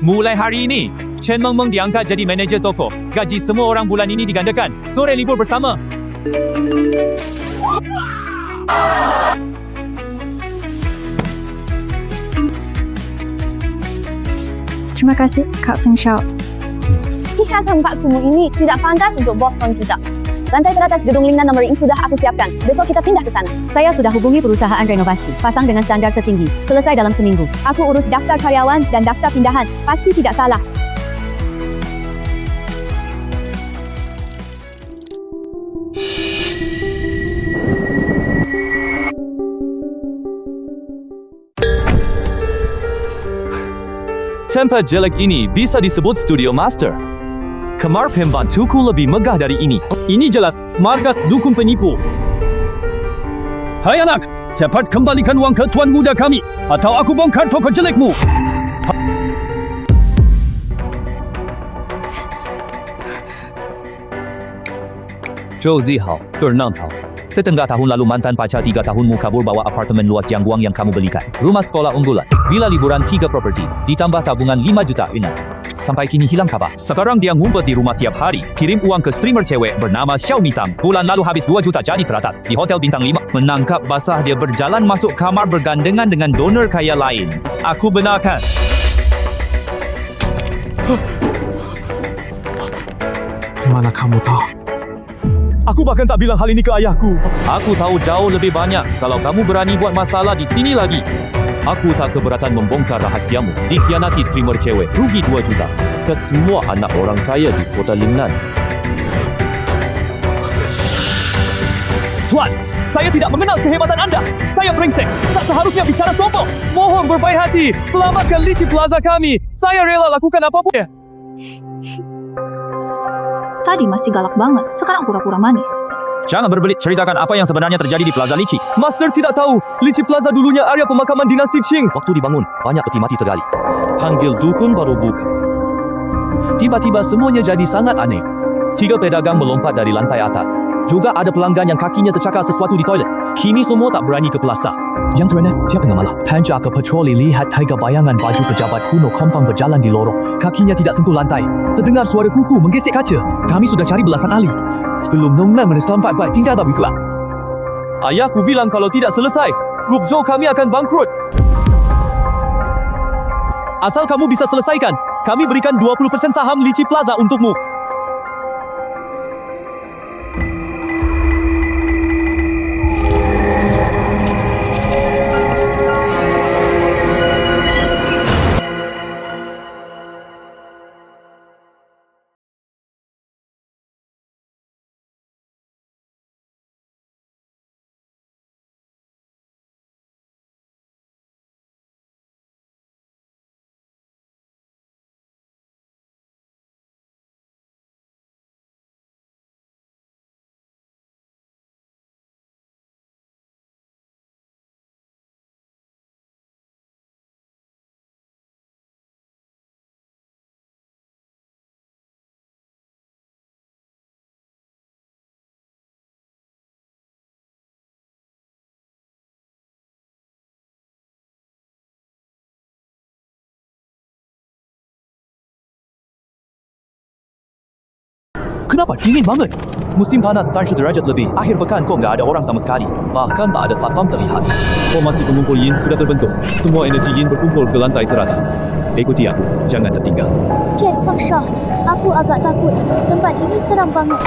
Mulai hari ini, Chen Mengmeng diangkat jadi manager toko. Gaji semua orang bulan ini digandakan. Sore libur bersama. Terima kasih, Kak Feng Shao. Lihat tempat kumuh ini tidak pantas untuk bos kon kita. Lantai teratas gedung Lingnan nomor ini sudah aku siapkan. Besok kita pindah ke sana. Saya sudah hubungi perusahaan renovasi. Pasang dengan standar tertinggi. Selesai dalam seminggu. Aku urus daftar karyawan dan daftar pindahan. Pasti tidak salah. Tempat jelek ini bisa disebut studio master. Kamar pembantuku lebih megah dari ini. Ini jelas markas dukun penipu. Hai anak, cepat kembalikan uang ke tuan muda kami, atau aku bongkar toko jelekmu. 周Z好，Bernang好。Setengah tahun lalu mantan pacar 3 tahunmu kabur bawa apartemen luas Jiangguang yang kamu belikan. Rumah sekolah unggulan, villa liburan 3 properti, ditambah tabungan 5 juta yuan. Sampai kini hilang kabar. Sekarang dia ngumpet di rumah tiap hari, kirim uang ke streamer cewek bernama Xiaomi Tang. Bulan lalu habis 2 juta jadi teratas di hotel bintang 5. Menangkap basah dia berjalan masuk kamar bergandengan dengan donor kaya lain. Aku benarkan. Gimana kamu tahu? Aku bahkan tak bilang hal ini ke ayahku. Aku tahu jauh lebih banyak. Kalau kamu berani buat masalah di sini lagi, aku tak keberatan membongkar rahasiamu. Dikhianati streamer cewek, rugi 2 juta. Ke semua anak orang kaya di kota Lingnan. Tuan, saya tidak mengenal kehebatan anda. Saya brengsek. Tak seharusnya bicara sombong. Mohon berbaik hati, selamatkan Lichi Plaza kami. Saya rela lakukan apapun. Tadi masih galak banget, sekarang pura-pura manis. Jangan berbelit, ceritakan apa yang sebenarnya terjadi di Plaza Lichi. Master tidak tahu, Lichi Plaza dulunya area pemakaman dinasti Qing. Waktu dibangun, banyak peti mati tergali. Panggil dukun baru buka. Tiba-tiba semuanya jadi sangat aneh. 3 pedagang melompat dari lantai atas. Juga ada pelanggan yang kakinya tercakar sesuatu di toilet. Kini semua tak berani ke plaza. Yang terendah, siap tengah malam. Hanja ke patroli lihat 3 bayangan baju pejabat kuno kompang berjalan di lorong. Kakinya tidak sentuh lantai. Terdengar suara kuku menggesek kaca. Kami sudah cari belasan ahli. Belum nongnan menesampai baik tinggal tak berkelak. Ayahku bilang kalau tidak selesai, grup Zhou kami akan bangkrut. Asal kamu bisa selesaikan, kami berikan 20% saham Lichi Plaza untukmu. Kenapa dingin banget? Musim panas 30 derajat lebih. Akhir pekan kok nggak ada orang sama sekali. Bahkan tak ada satpam terlihat. Formasi pengumpul yin sudah terbentuk. Semua energi yin berkumpul ke lantai teratas. Ikuti aku, jangan tertinggal. Ken Feng Shao, aku agak takut. Tempat ini seram banget.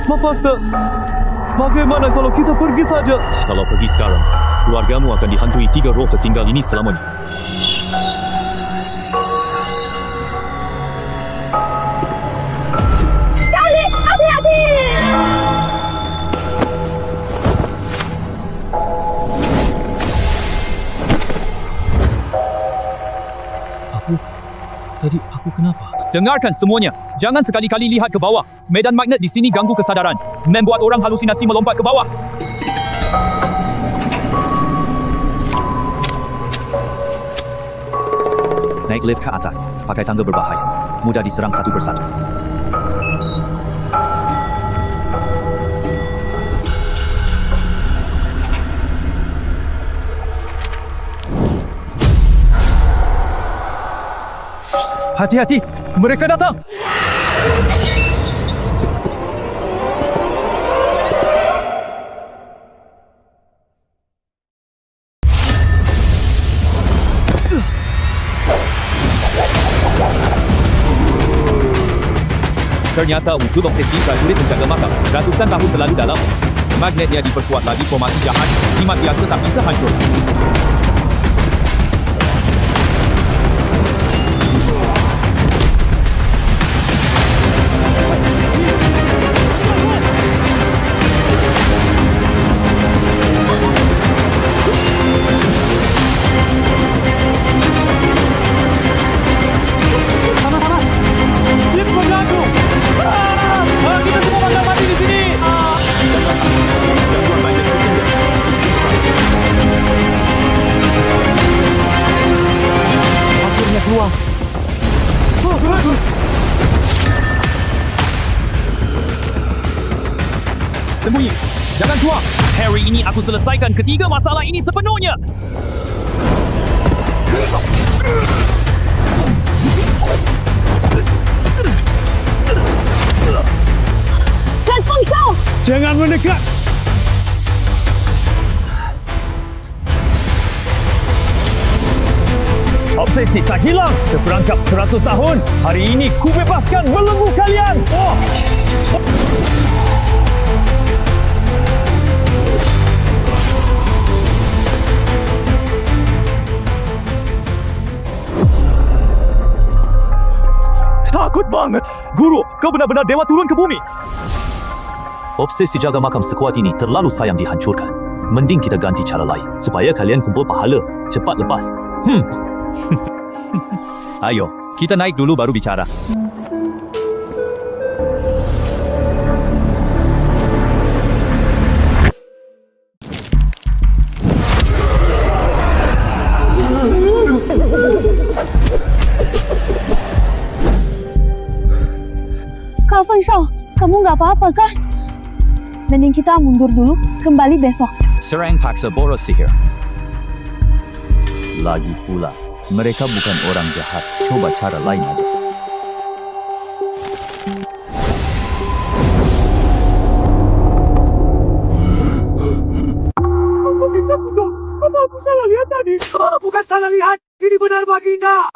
Master, bagaimana kalau kita pergi saja? Kalau pergi sekarang, keluargamu akan dihantui 3 roh tertinggal ini selamanya. Charlie, hati-hati! Tadi aku kenapa? Dengarkan semuanya. Jangan sekali-kali lihat ke bawah. Medan magnet di sini ganggu kesadaran. Membuat orang halusinasi melompat ke bawah. Naik lift ke atas. Pakai tangga berbahaya. Mudah diserang satu persatu. Hati-hati, mereka datang. Ternyata wujud obsesi prajurit penjaga makam ratusan tahun terlalu dalam. Magnetnya diperkuat lagi formasi jahat, jimat biasa tak bisa hancur. Sembunyi. Jangan keluar. Hari ini aku selesaikan ketiga masalah ini sepenuhnya. Kan Feng Shao! Jangan mendekat. Obsesi tak hilang. Seperangkap 100 tahun. Hari ini ku bebaskan belenggu kalian. Takut banget. Guru, kau benar-benar dewa turun ke bumi. Obsesi jaga makam sekuat ini terlalu sayang dihancurkan. Mending kita ganti cara lain supaya kalian kumpul pahala. Cepat lepas. Ayo, kita naik dulu baru bicara. Kak Feng Shao, kamu nggak apa-apa kan? Mending kita mundur dulu, kembali besok. Serang paksa boros sihir. Lagi pula, mereka bukan orang jahat. Coba cara lain aja. Apa aku salah lihat tadi? Bukan salah lihat. Ini benar Baginda.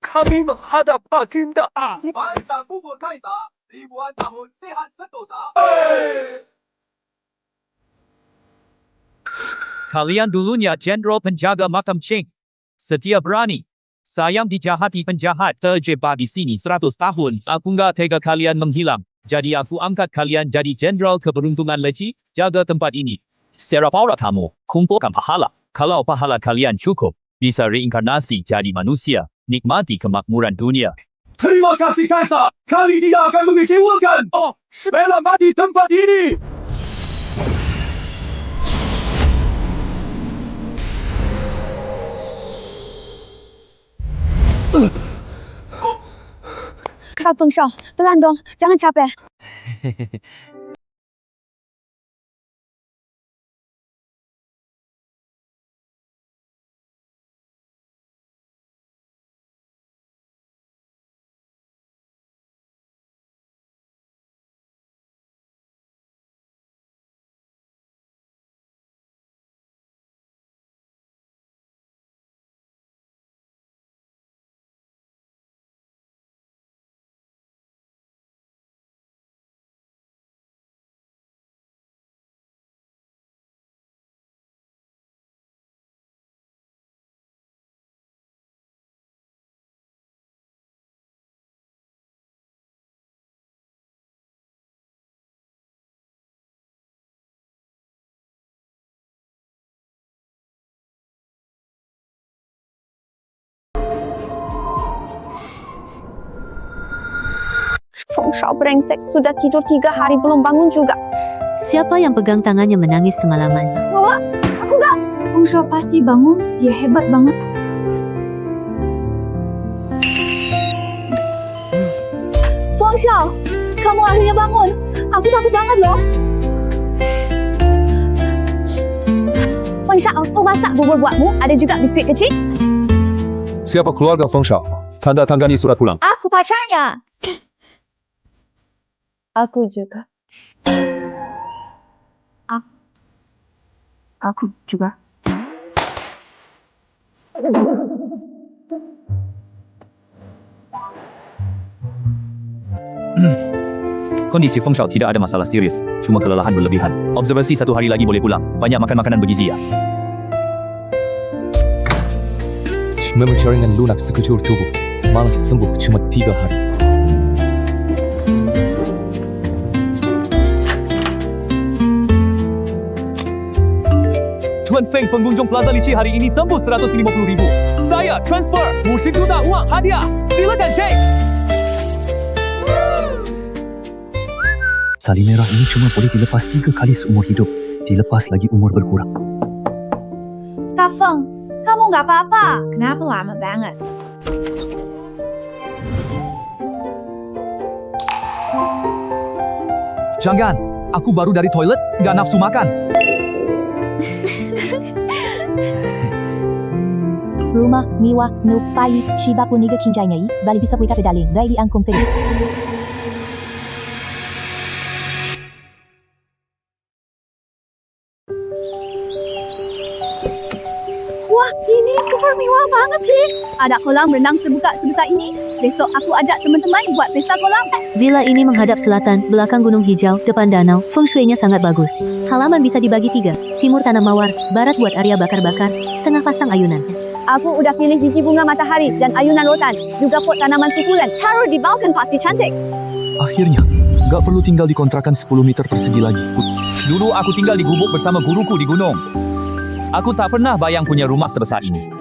Kami menghadap Baginda. Bantang bubur Kaisar. Ribuan tahun sehat sentosa. Kalian dulunya Jenderal Penjaga Makam Ching. Setia berani. Sayang dijahati penjahat. Terjebak di sini 100 tahun. Aku nggak tega kalian menghilang. Jadi aku angkat kalian jadi Jenderal Keberuntungan Leci. Jaga tempat ini. Secara para tamu, kumpulkan pahala. Kalau pahala kalian cukup, bisa reinkarnasi jadi manusia. Nikmati kemakmuran dunia. Terima kasih Kaisar. Kali dia akan mengecewakan. Bela mati tempat ini. Kak Feng Shao, pelan dong, jangan capek. Feng Shao brengsek, sudah tidur 3 hari belum bangun juga. Siapa yang pegang tangannya menangis semalaman? Wah, aku nggak. Feng Shao pasti bangun, dia hebat banget. Feng Shao, kamu akhirnya bangun. Aku takut banget loh. Feng Shao, aku masak bubur buatmu. Ada juga biskuit kecil. Siapa keluarga Feng Shao? Tanda tangani surat pulang. Aku pacarnya. Aku juga. Aku juga. Kondisi Feng Shao tidak ada masalah serius, cuma kelelahan berlebihan. Observasi 1 hari lagi boleh pulang. Banyak makan makanan bergizi ya. Memang jaringan lunak sekujur tubuh. Malas sembuh cuma 3 hari. Tuan Feng pengunjung Plaza Licin hari ini tembus 150,000. Saya transfer 50 juta uang hadiah. Silakan cek. Tali merah ini cuma boleh dilepas 3 kali seumur hidup. Dilepas lagi umur berkurang. Kak Feng, kamu nggak apa-apa? Kenapa lama banget? Jangan, aku baru dari toilet, nggak nafsu makan. Rumah, miwa, nu, pai, shiba puniga kinjanya bali bisa puika pedaling, gai di angkung teri. Wah, ini super mewah banget sih. Ada kolam renang terbuka sebesar ini. Besok aku ajak teman-teman buat pesta kolam. Villa ini menghadap selatan, belakang gunung hijau, depan danau, feng shui-nya sangat bagus. Halaman bisa dibagi 3, timur tanam mawar, barat buat area bakar-bakar, tengah pasang ayunan. Aku udah pilih biji bunga matahari dan ayunan rotan. Juga pot tanaman sukulen. Taruh di balkon pasti cantik. Akhirnya, nggak perlu tinggal di kontrakan 10 meter persegi lagi. Dulu aku tinggal di gubuk bersama guruku di gunung. Aku tak pernah bayang punya rumah sebesar ini.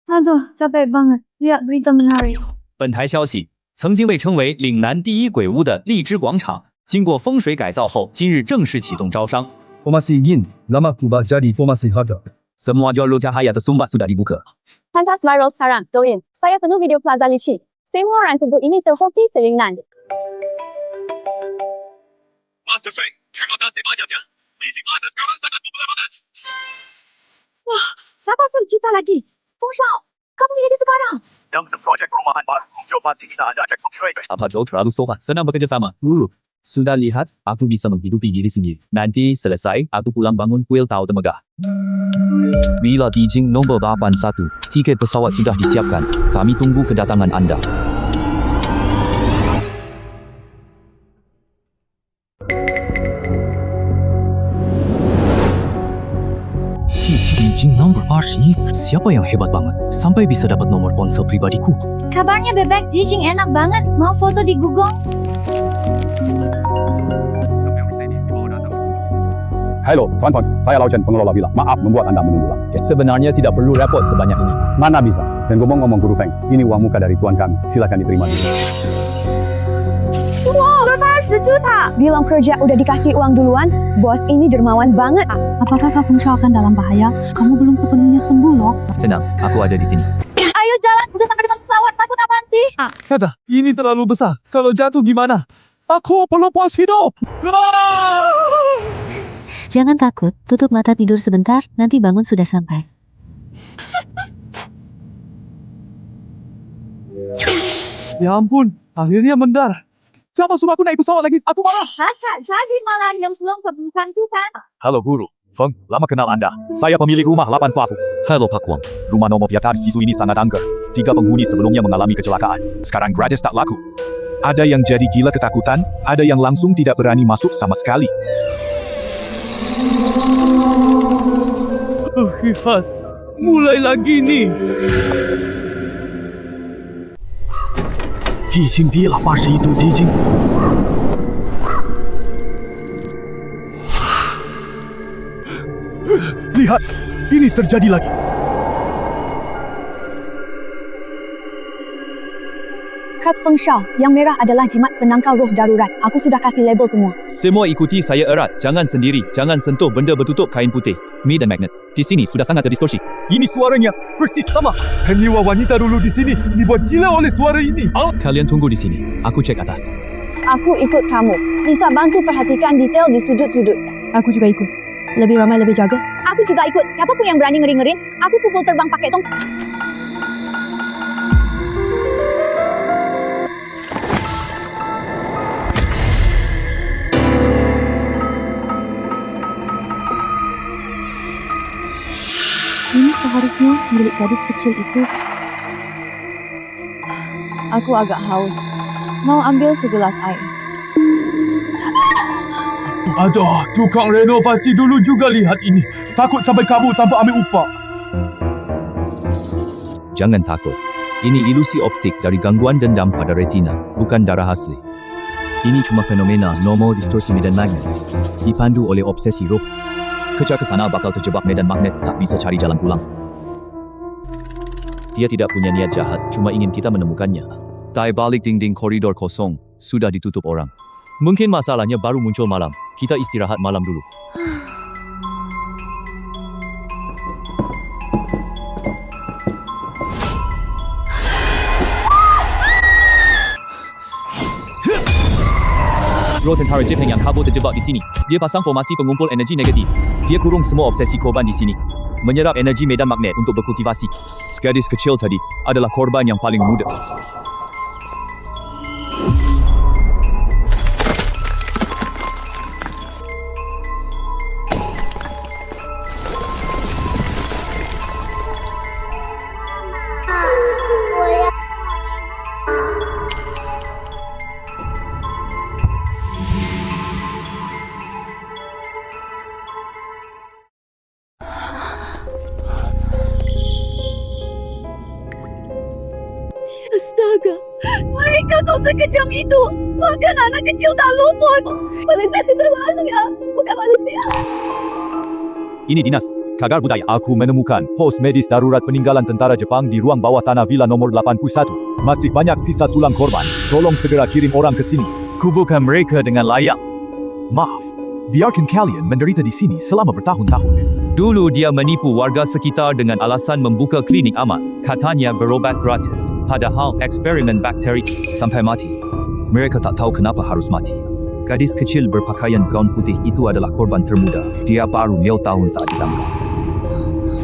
Aduh, capek banget. Lihat berita menarik. 本台消息，曾经被称为岭南第一鬼屋的荔枝广场，经过风水改造后，今日正式启动招商。 Formasi ingin lama berubah jadi formasi harga. Semua jalur cahaya tersumbat sudah dibuka. Pentas viral sekarang, Douyin. Saya penuh video Plaza Licin. Semua orang sebut ini terhoki selingnan. Master Feng, terima kasih banyaknya. Misi Plaza sekarang sangat populer banget. Wah, 80 juta lagi. Feng Shao, kamu jadi sekarang. Dengan projek perumahan baru, coba kita ada cek feng shui. Apa jauh terlalu sopan, senang bekerja sama. Sudah lihat, aku bisa menghidupi diri sendiri. Nanti selesai, aku pulang bangun kuil tahu temegah. Villa Dijing nombor 81. Tiket pesawat sudah disiapkan. Kami tunggu kedatangan Anda. Dijing nomor 81. Siapa yang hebat banget sampai bisa dapat nomor ponsel pribadiku? Kabarnya bebek Jijing enak banget. Mau foto di Google? Halo, tuan-tuan. Saya Lau Chen, pengelola villa. Maaf membuat anda menunggu lama. Sebenarnya tidak perlu repot sebanyak ini. Mana bisa? Dan ngomong-ngomong Guru Feng, ini uang muka dari tuan kami. Silakan diterima dulu. Wow, 80 juta. Bilang kerja udah dikasih uang duluan. Bos ini dermawan banget. Apakah Kak Feng Shao akan dalam bahaya? Kamu belum sepenuhnya sembuh loh. Tenang, aku ada di sini. Ayo jalan, udah sampai depan pesawat. Takut apaan sih? Kata, ini terlalu besar. Kalau jatuh gimana? Aku pelepas hidup. Jangan takut, tutup mata tidur sebentar, nanti bangun sudah sampai. Ya ampun, akhirnya mendarat. Siapa suruh aku naik pesawat lagi? Aku marah. Kakak, jadi malah yang belum kebukan kan? Halo Guru. Feng, lama kenal Anda. Saya pemilik rumah 8 Flafu. Halo Pak Wang. Rumah nomor Piatar Sisu ini sangat angker. 3 penghuni sebelumnya mengalami kecelakaan. Sekarang gratis tak laku. Ada yang jadi gila ketakutan, ada yang langsung tidak berani masuk sama sekali. Lihat, mulai lagi nih. 已经跌了81度低精。Lihat, ini terjadi lagi. Kad Feng Shao, yang merah adalah jimat penangkal roh darurat. Aku sudah kasih label semua. Semua ikuti saya erat. Jangan sendiri. Jangan sentuh benda bertutup kain putih. Mi dan magnet. Di sini sudah sangat terdistorsi. Ini suaranya persis sama. Penyewa wanita dulu di sini dibuat gila oleh suara ini. Kalian tunggu di sini. Aku cek atas. Aku ikut kamu. Bisa bantu perhatikan detail di sudut-sudut. Aku juga ikut. Lebih ramai, lebih jaga. Aku Aku juga ikut. Siapa pun yang berani ngeri-ngerin, aku pukul terbang pakai tong. Ini seharusnya milik gadis kecil itu. Aku agak haus. Mau ambil segelas air. Aduh, tukang renovasi dulu juga lihat ini. Takut sampai kabur tanpa ambil upah. Jangan takut. Ini ilusi optik dari gangguan dendam pada retina, bukan darah asli. Ini cuma fenomena normal distorsi medan magnet, dipandu oleh obsesi roh. Kejar ke sana bakal terjebak medan magnet, tak bisa cari jalan pulang. Dia tidak punya niat jahat, cuma ingin kita menemukannya. Tai balik dinding koridor kosong, sudah ditutup orang. Mungkin masalahnya baru muncul malam. Kita istirahat malam dulu. Roh tentara Jepang yang kabur terjebak di sini. Dia pasang formasi pengumpul energi negatif. Dia kurung semua obsesi korban di sini. Menyerap energi medan magnet untuk berkultivasi. Gadis kecil tadi adalah korban yang paling muda. Astaga, mereka kau sekejam itu. Bahkan anak kecil tak luput. Mereka sudah manusia, bukan manusia. Ini dinas Kagar Budaya. Aku menemukan pos medis darurat peninggalan tentara Jepang di ruang bawah tanah villa nomor 81. Masih banyak sisa tulang korban. Tolong segera kirim orang ke sini. Kuburkan mereka dengan layak. Maaf, biarkan kalian menderita di sini selama bertahun-tahun. Dulu dia menipu warga sekitar dengan alasan membuka klinik aman. Katanya berobat gratis. Padahal eksperimen bakteri sampai mati. Mereka tak tahu kenapa harus mati. Gadis kecil berpakaian gaun putih itu adalah korban termuda. Dia baru 0 tahun saat ditangkap.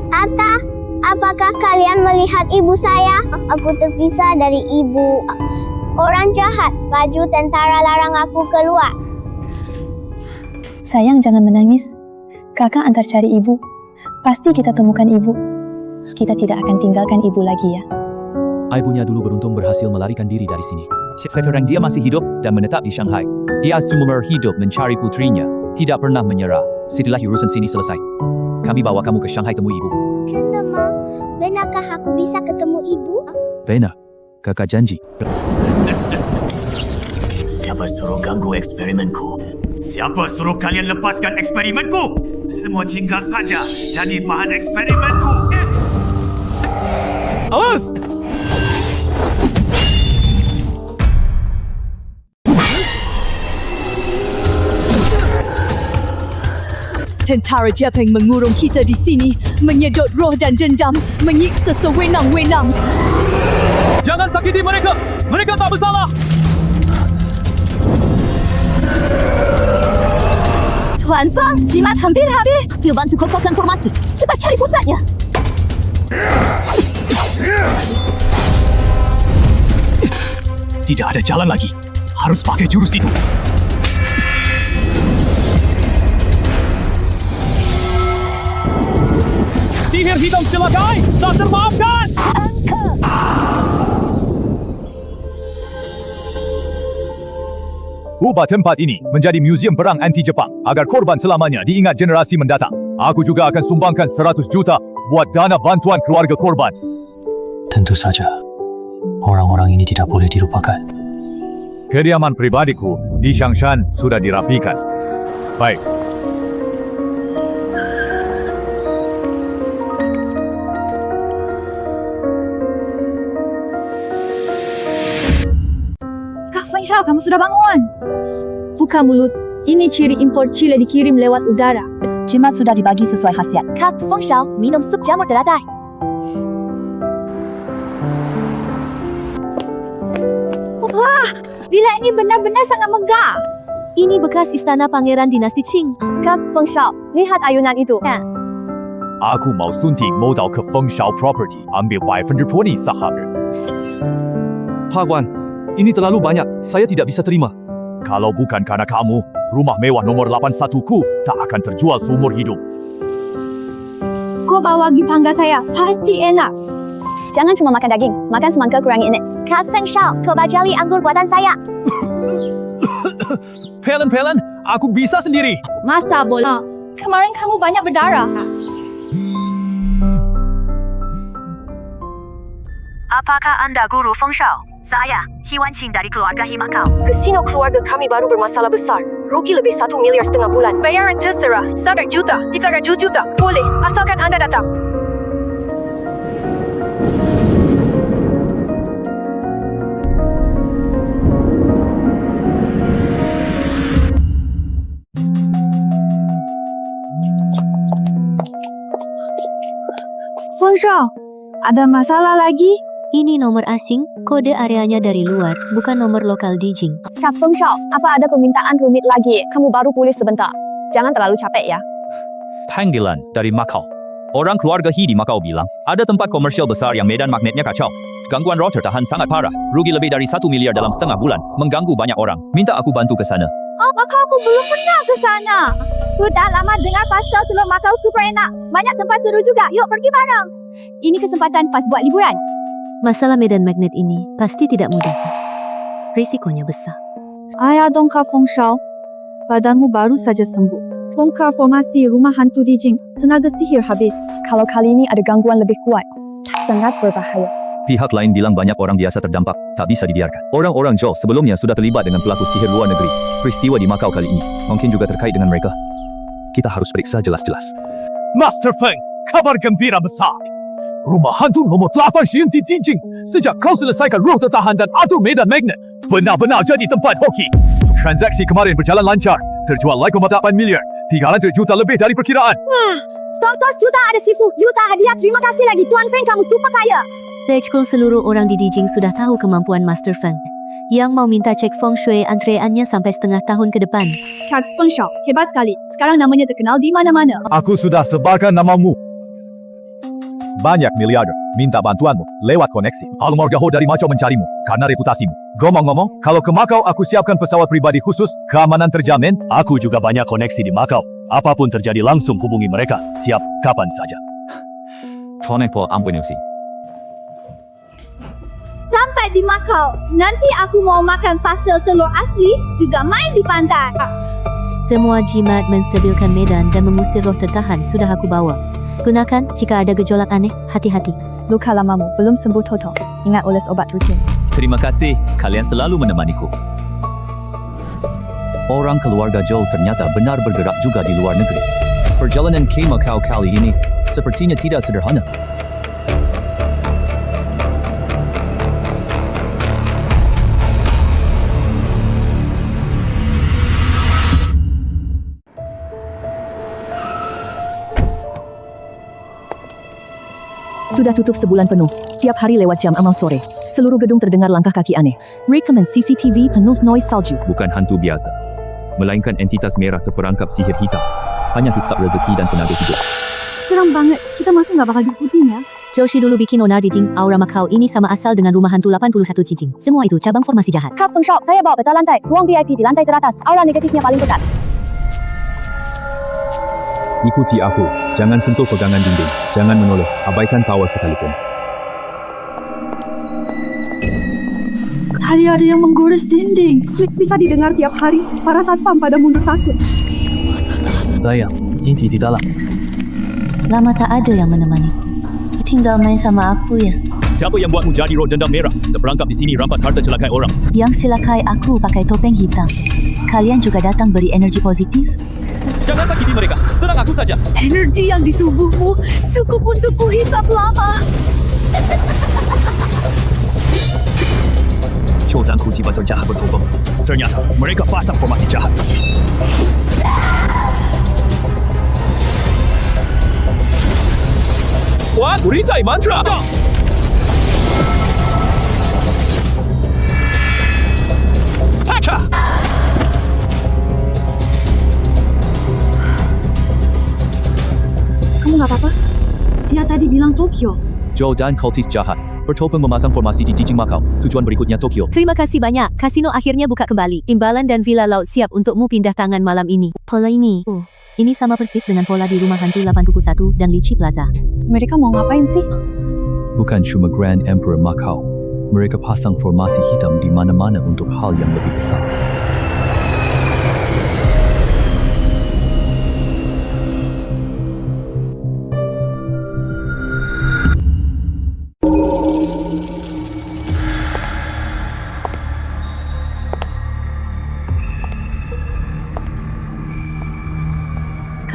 Tata, apakah kalian melihat ibu saya? Aku terpisah dari ibu. Orang jahat, baju tentara larang aku keluar. Sayang, jangan menangis. Kakak antar cari ibu. Pasti kita temukan ibu. Kita tidak akan tinggalkan ibu lagi ya. Ibunya dulu beruntung berhasil melarikan diri dari sini. Sekarang dia masih hidup dan menetap di Shanghai. Dia seumur hidup mencari putrinya. Tidak pernah menyerah. Setelah urusan sini selesai, kami bawa kamu ke Shanghai temui ibu. Cendema, benarkah aku bisa ketemu ibu? Benar. Kakak janji. Siapa suruh ganggu eksperimenku? Siapa suruh kalian lepaskan eksperimenku? Semua tinggal saja jadi bahan eksperimenku. Awas! Tentara Jepang mengurung kita di sini, menyedot roh dan dendam, menyiksa sewenang-wenang. Jangan sakiti mereka! Mereka tak bersalah! Tuan Fang, jimat hampir habis. Dia bantu kokohkan formasi. Cepat cari pusatnya. Tidak ada jalan lagi. Harus pakai jurus itu. Sihir hitam silakai! Tak termaafkan! Ubah tempat ini menjadi muzium perang anti-Jepang agar korban selamanya diingat generasi mendatang. Aku juga akan sumbangkan 100 juta buat dana bantuan keluarga korban. Tentu saja, orang-orang ini tidak boleh dilupakan. Kediaman pribadiku di Changshan sudah dirapikan. Baik. Kak Faisal, kamu sudah bangun? Buka mulut. Ini ciri impor Chile dikirim lewat udara. Jimat sudah dibagi sesuai khasiat. Kak Fengshao, minum sup jamur teratai. Wah, bila ini benar-benar sangat megah. Ini bekas istana pangeran dinasti Qing. Kak Fengshao, lihat ayunan itu. Aku mau suntik modal ke Feng Shao Property, ambil 20% sahamnya. Pak Wan, ini terlalu banyak. Saya tidak bisa terima. Kalau bukan karena kamu, rumah mewah nomor 81 ku tak akan terjual seumur hidup. Kau bawa pergi pangga saya. Pasti enak. Jangan cuma makan daging, makan semangka kurangi ini. Kak Feng Shao, coba jali anggur buatan saya. Pelan-pelan, aku bisa sendiri. Masa bola. Kemarin kamu banyak berdarah. Apakah Anda guru Feng Shao? Saya, Hiwan Qing dari keluarga Himakau. Kasino keluarga kami baru bermasalah besar. Rugi lebih 1,5 miliar bulan. Bayaran terserah. 100 juta, 300 juta. Boleh, asalkan Anda datang. Feng Shao, ada masalah lagi? Ini nomor asing, kode areanya dari luar, bukan nomor lokal di Jing. Kak Feng Shao, apa ada permintaan rumit lagi? Kamu baru pulih sebentar. Jangan terlalu capek ya. Panggilan dari Macau. Orang keluarga He di Macau bilang, ada tempat komersial besar yang medan magnetnya kacau. Gangguan roh tertahan sangat parah. Rugi lebih dari 1 miliar dalam setengah bulan. Mengganggu banyak orang. Minta aku bantu ke sana. Oh, maka aku belum pernah ke sana. Udah lama dengar pasal telur Macau super enak. Banyak tempat seru juga. Yuk pergi bareng. Ini kesempatan pas buat liburan. Masalah medan magnet ini pasti tidak mudah. Risikonya besar. Ayah dong Kak Feng Shao. Badanmu baru saja sembuh. Bongkar formasi rumah hantu di Jing. Tenaga sihir habis. Kalau kali ini ada gangguan lebih kuat, sangat berbahaya. Pihak lain bilang banyak orang biasa terdampak. Tak bisa dibiarkan. Orang-orang Zhou sebelumnya sudah terlibat dengan pelaku sihir luar negeri. Peristiwa di Macau kali ini mungkin juga terkait dengan mereka. Kita harus periksa jelas-jelas. Master Feng, kabar gembira besar. Rumah hantu nomor 8 Xinti Jing. Sejak kau selesaikan roh tertahan dan atur medan magnet, benar-benar jadi tempat hoki. Transaksi kemarin berjalan lancar. Terjual 1,8 miliar. 300 juta lebih dari perkiraan. Wah, 100 juta ada sifu. Juta hadiah. Terima kasih lagi Tuan Feng. Kamu super kaya. Lechko seluruh orang di Dijing sudah tahu kemampuan Master Feng. Yang mau minta cek feng shui antreannya sampai setengah tahun ke depan. Kak Feng Shao, hebat sekali. Sekarang namanya terkenal di mana-mana. Aku sudah sebarkan namamu. Banyak miliarder minta bantuanmu lewat koneksi. Almorgaho dari Macau mencarimu karena reputasimu. Ngomong-ngomong, kalau ke Macau aku siapkan pesawat pribadi khusus, keamanan terjamin. Aku juga banyak koneksi di Macau. Apapun terjadi langsung hubungi mereka. Siap kapan saja. Tonekpo Ambunusi. Sampai di Macau, nanti aku mau makan pastel telur asli, juga main di pantai. Semua jimat menstabilkan medan dan mengusir roh tertahan sudah aku bawa. Gunakan jika ada gejolak aneh, hati-hati. Luka lamamu belum sembuh total. Ingat oles obat rutin. Terima kasih, kalian selalu menemaniku. Orang keluarga Zhou ternyata benar bergerak juga di luar negeri. Perjalanan ke Macau kali ini sepertinya tidak sederhana. Sudah tutup sebulan penuh. Tiap hari lewat jam 6 sore. Seluruh gedung terdengar langkah kaki aneh. Rekaman CCTV penuh noise salju. Bukan hantu biasa, melainkan entitas merah terperangkap sihir hitam. Hanya hisap rezeki dan tenaga hidup. Seram banget. Kita masuk nggak bakal diikutin ya. Joshi dulu bikin onar di Jing. Aura Macau ini sama asal dengan rumah hantu 81 Jing. Semua itu cabang formasi jahat. Kak Feng Shao, saya bawa peta lantai. Ruang VIP di lantai teratas. Aura negatifnya paling dekat. Ikuti aku. Jangan sentuh pegangan dinding. Jangan menoleh. Abaikan tawa sekalipun. Tadi ada yang menggores dinding. Klik bisa didengar tiap hari. Para satpam pada mundur takut. Sayang, inti di dalam. Lama tak ada yang menemani. Tinggal main sama aku ya. Siapa yang buatmu jadi roh dendam merah? Terperangkap di sini rampas harta celakai orang. Yang silakai aku pakai topeng hitam. Kalian juga datang beri energi positif? Jangan sakiti mereka. Serang aku saja. Energi yang di tubuhmu cukup untuk kuhisap lama. Codanku tiba terjahat berkobong. Ternyata mereka pasang formasi jahat. Wah, Urizai mantra! Pacha! Kamu nggak apa-apa? Dia tadi bilang Tokyo. Joe dan kultis jahat bertopeng memasang formasi di Jijing Macau. Tujuan berikutnya Tokyo. Terima kasih banyak. Kasino akhirnya buka kembali. Imbalan dan villa laut siap untukmu pindah tangan malam ini. Pola ini. Ini sama persis dengan pola di Rumah Hantu 8 dan Lychee Plaza. Mereka mau ngapain sih? Bukan cuma Grand Emperor Macau. Mereka pasang formasi hitam di mana-mana untuk hal yang lebih besar.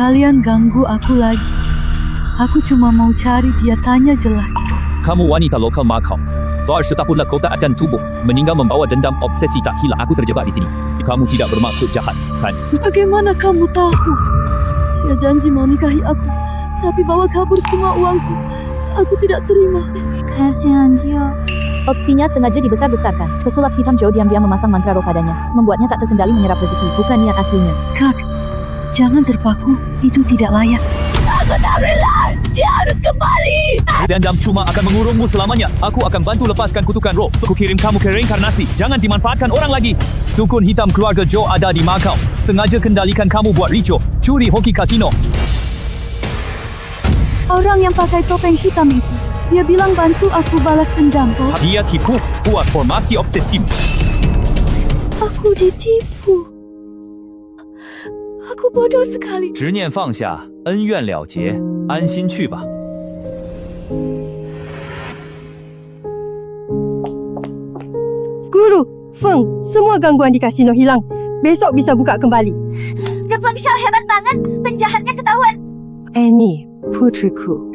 Kalian ganggu aku lagi. Aku cuma mau cari dia, tanya jelas. Kamu wanita lokal Macau. 20 tahunlah kau tak akan tubuh. Meninggal membawa dendam, obsesi tak hilang. Aku terjebak di sini. Kamu tidak bermaksud jahat, kan? Bagaimana kamu tahu? Dia janji mau nikahi aku, tapi bawa kabur semua uangku. Aku tidak terima. Kasihan dia. Opsinya sengaja dibesar-besarkan. Pesulap hitam Joe diam-diam memasang mantra roh padanya, membuatnya tak terkendali menyerap rezeki. Bukan niat aslinya. Kak, jangan terpaku. Itu tidak layak. Aku tak rela. Dia harus kembali. Dendam cuma akan mengurungmu selamanya. Aku akan bantu lepaskan kutukan roh. Aku kirim kamu ke reinkarnasi. Jangan dimanfaatkan orang lagi. Dukun hitam keluarga Joe ada di Macau. Sengaja kendalikan kamu buat rico. Curi hoki kasino. Orang yang pakai topeng hitam itu, dia bilang bantu aku balas dendam. Dia tipu. Buat formasi obsesif. Aku ditipu. Aku bodoh sekali. 执念放下，恩怨了结，安心去吧。 Guru, Feng, semua gangguan di kasino hilang. Besok bisa buka kembali. Feng Shao hebat banget. Penjahatnya ketahuan. Annie, putriku.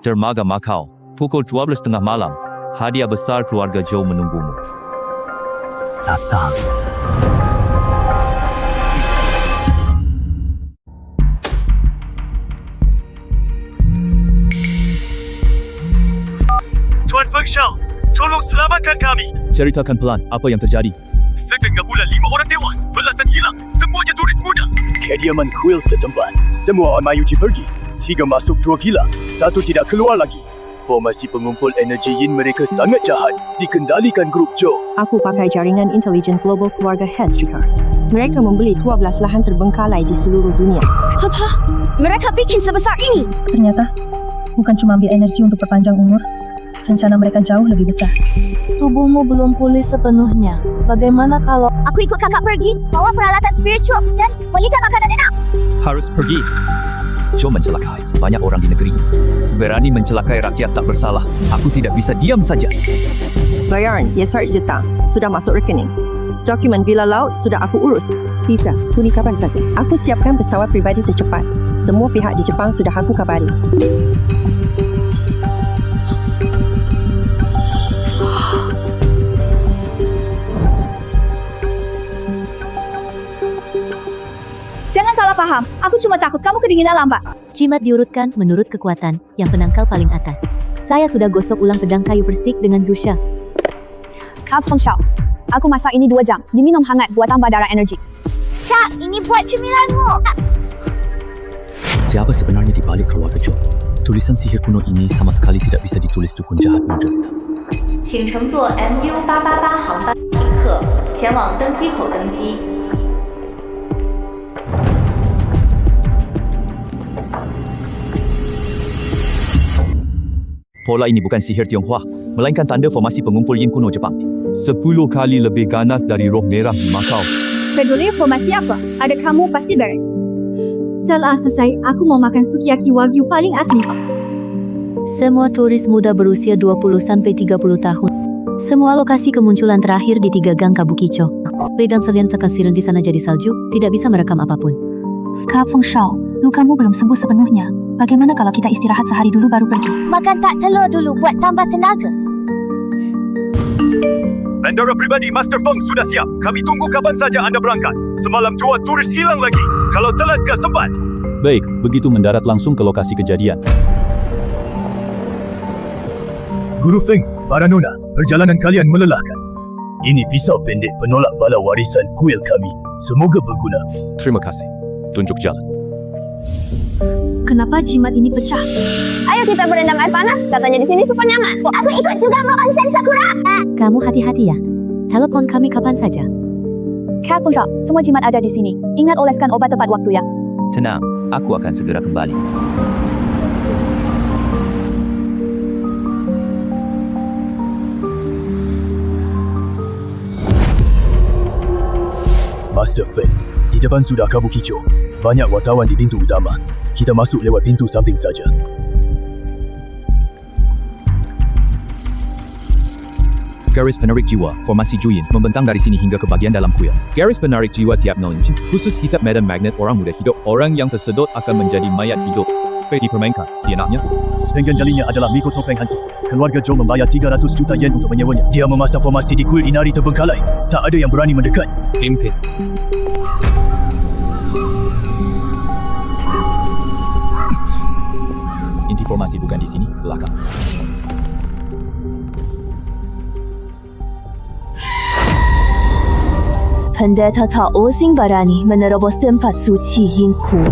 Dermaga Macau, pukul 12:30 malam. Hadiah besar keluarga Joe menunggumu. Datang. Tuan Feng Shao, tolong selamatkan kami. Ceritakan pelan apa yang terjadi. Setengah bulan 5 orang tewas, belasan hilang, semuanya turis muda. Kediaman kuil setempat. Semua orang Mayuji pergi. 3 masuk 2 gila. 1 tidak keluar lagi. Formasi pengumpul energi yin mereka sangat jahat. Dikendalikan grup Joe. Aku pakai jaringan intelijen global keluarga Headstricker. Mereka membeli 12 lahan terbengkalai di seluruh dunia. Apa? Mereka bikin sebesar ini? Ternyata, bukan cuma ambil energi untuk perpanjang umur. Rencana mereka jauh lebih besar. Tubuhmu belum pulih sepenuhnya. Bagaimana kalau... Aku ikut kakak pergi, bawa peralatan spiritual dan belikan makanan enak. Harus pergi. Joe mencelakai banyak orang di negeri ini. Berani mencelakai rakyat tak bersalah. Aku tidak bisa diam saja. Bayaran Yesar Juta sudah masuk rekening. Dokumen villa laut sudah aku urus. Bisa, huni kapan saja. Aku siapkan pesawat pribadi tercepat. Semua pihak di Jepang sudah aku kabari. Jangan salah paham. Aku cuma takut kamu kedinginan lambat. Jimat diurutkan menurut kekuatan yang penangkal paling atas. Saya sudah gosok ulang pedang kayu persik dengan Zusha. Kak Feng Shao, aku masak ini 2 jam. Diminum hangat buat tambah darah energi. Kak, ini buat cemilanmu. Siapa sebenarnya di balik keluarga Joe? Tulisan sihir kuno ini sama sekali tidak bisa ditulis dukun jahat muda. 请乘坐 MU888 航班乘客前往登机口登机。 Pola ini bukan sihir Tionghoa, melainkan tanda formasi pengumpul yin kuno Jepang. 10 kali lebih ganas dari roh merah di Macau. Peduli formasi apa? Ada kamu pasti beres. Setelah selesai, aku mau makan sukiyaki wagyu paling asli. Semua turis muda berusia 20-30 tahun. Semua lokasi kemunculan terakhir di 3 gang Kabukicho. Pedang salian sekasiran di sana jadi salju, tidak bisa merekam apapun. Kak Feng Shao, lukamu belum sembuh sepenuhnya. Bagaimana kalau kita istirahat sehari dulu baru pergi? Makan tak telur dulu buat tambah tenaga. Bandara pribadi Master Feng sudah siap. Kami tunggu kapan saja anda berangkat. Semalam 2 turis hilang lagi. Kalau telat gak sempat. Baik, begitu mendarat langsung ke lokasi kejadian. Guru Feng, para nona, perjalanan kalian melelahkan. Ini pisau pendek penolak bala warisan kuil kami. Semoga berguna. Terima kasih. Tunjuk jalan. Kenapa jimat ini pecah? Ayo kita berendam air panas. Katanya di sini super nyaman. Aku ikut juga mau onsen Sakura. Kamu hati-hati ya. Telepon kami kapan saja. Kak Feng Shao, semua jimat ada di sini. Ingat oleskan obat tepat waktu ya. Tenang, aku akan segera kembali. Master Feng, di depan sudah kabut hijau. Banyak wartawan di pintu utama. Kita masuk lewat pintu samping saja. Garis penarik jiwa, formasi Juyin, membentang dari sini hingga ke bagian dalam kuil. Garis penarik jiwa tiap 0 inci, khusus hisap medan magnet orang muda hidup. Orang yang tersedot akan menjadi mayat hidup. Dipermainkan, sienaknya. Setengah jalinya adalah Miko Topeng Hantu. Keluarga Zhou membayar 300 juta yen untuk menyewanya. Dia memasang formasi di kuil Inari terbengkalai. Tak ada yang berani mendekat. Pimpin. Inti formasi bukan di sini, belakang. Pendeta tak osing berani menerobos tempat suci Yinku.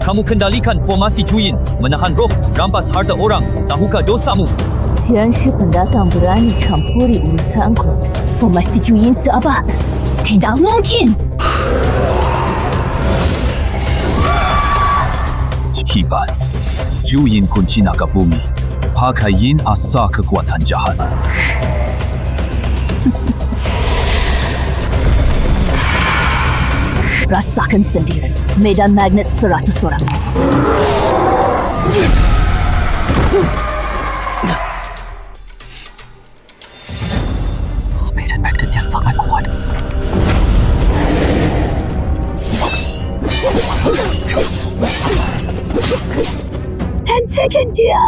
Kamu kendalikan formasi Juyin, menahan roh, rampas harta orang, tahukah dosamu? 天使 pendatang berani campuri urusanku. Formasi Juyin seabad. Tidak mungkin. Hebat. Juyin kunci naga bumi. Pakai yin asa kekuatan jahat. Rasakan sendiri. Medan magnet 100 orang. Medan magnetnya sangat kuat. Hentikan dia.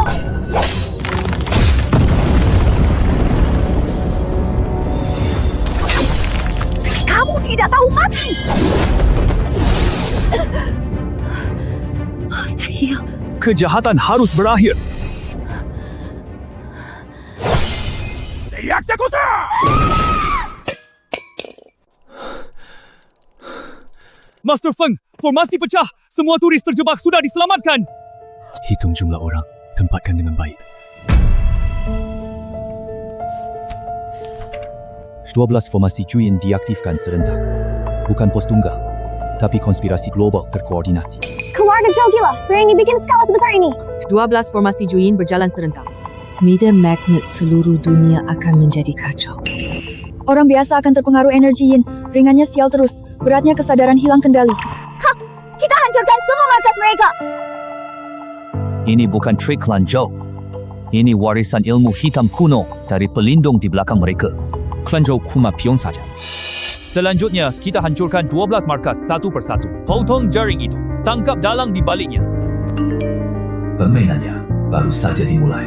Kamu tidak tahu mati. Mustahil. Kejahatan harus berakhir. Eksekusi! Master Feng, formasi pecah. Semua turis terjebak sudah diselamatkan. Hitung jumlah orang. Tempatkan dengan baik. 12 formasi Juyin diaktifkan serentak. Bukan pos tunggal, tapi konspirasi global terkoordinasi. Keluarga Zhou gila. Berani bikin skala sebesar ini. 12 formasi Juyin berjalan serentak. Medan magnet seluruh dunia akan menjadi kacau. Orang biasa akan terpengaruh energi Yin. Ringannya sial terus. Beratnya kesadaran hilang kendali. Hah! Kita hancurkan semua markas mereka. Ini bukan trik klan Zhou. Ini warisan ilmu hitam kuno dari pelindung di belakang mereka. Klan Zhou cuma pion saja. Selanjutnya, kita hancurkan 12 markas satu persatu. Potong jaring itu. Tangkap dalang di baliknya. Permainannya baru saja dimulai.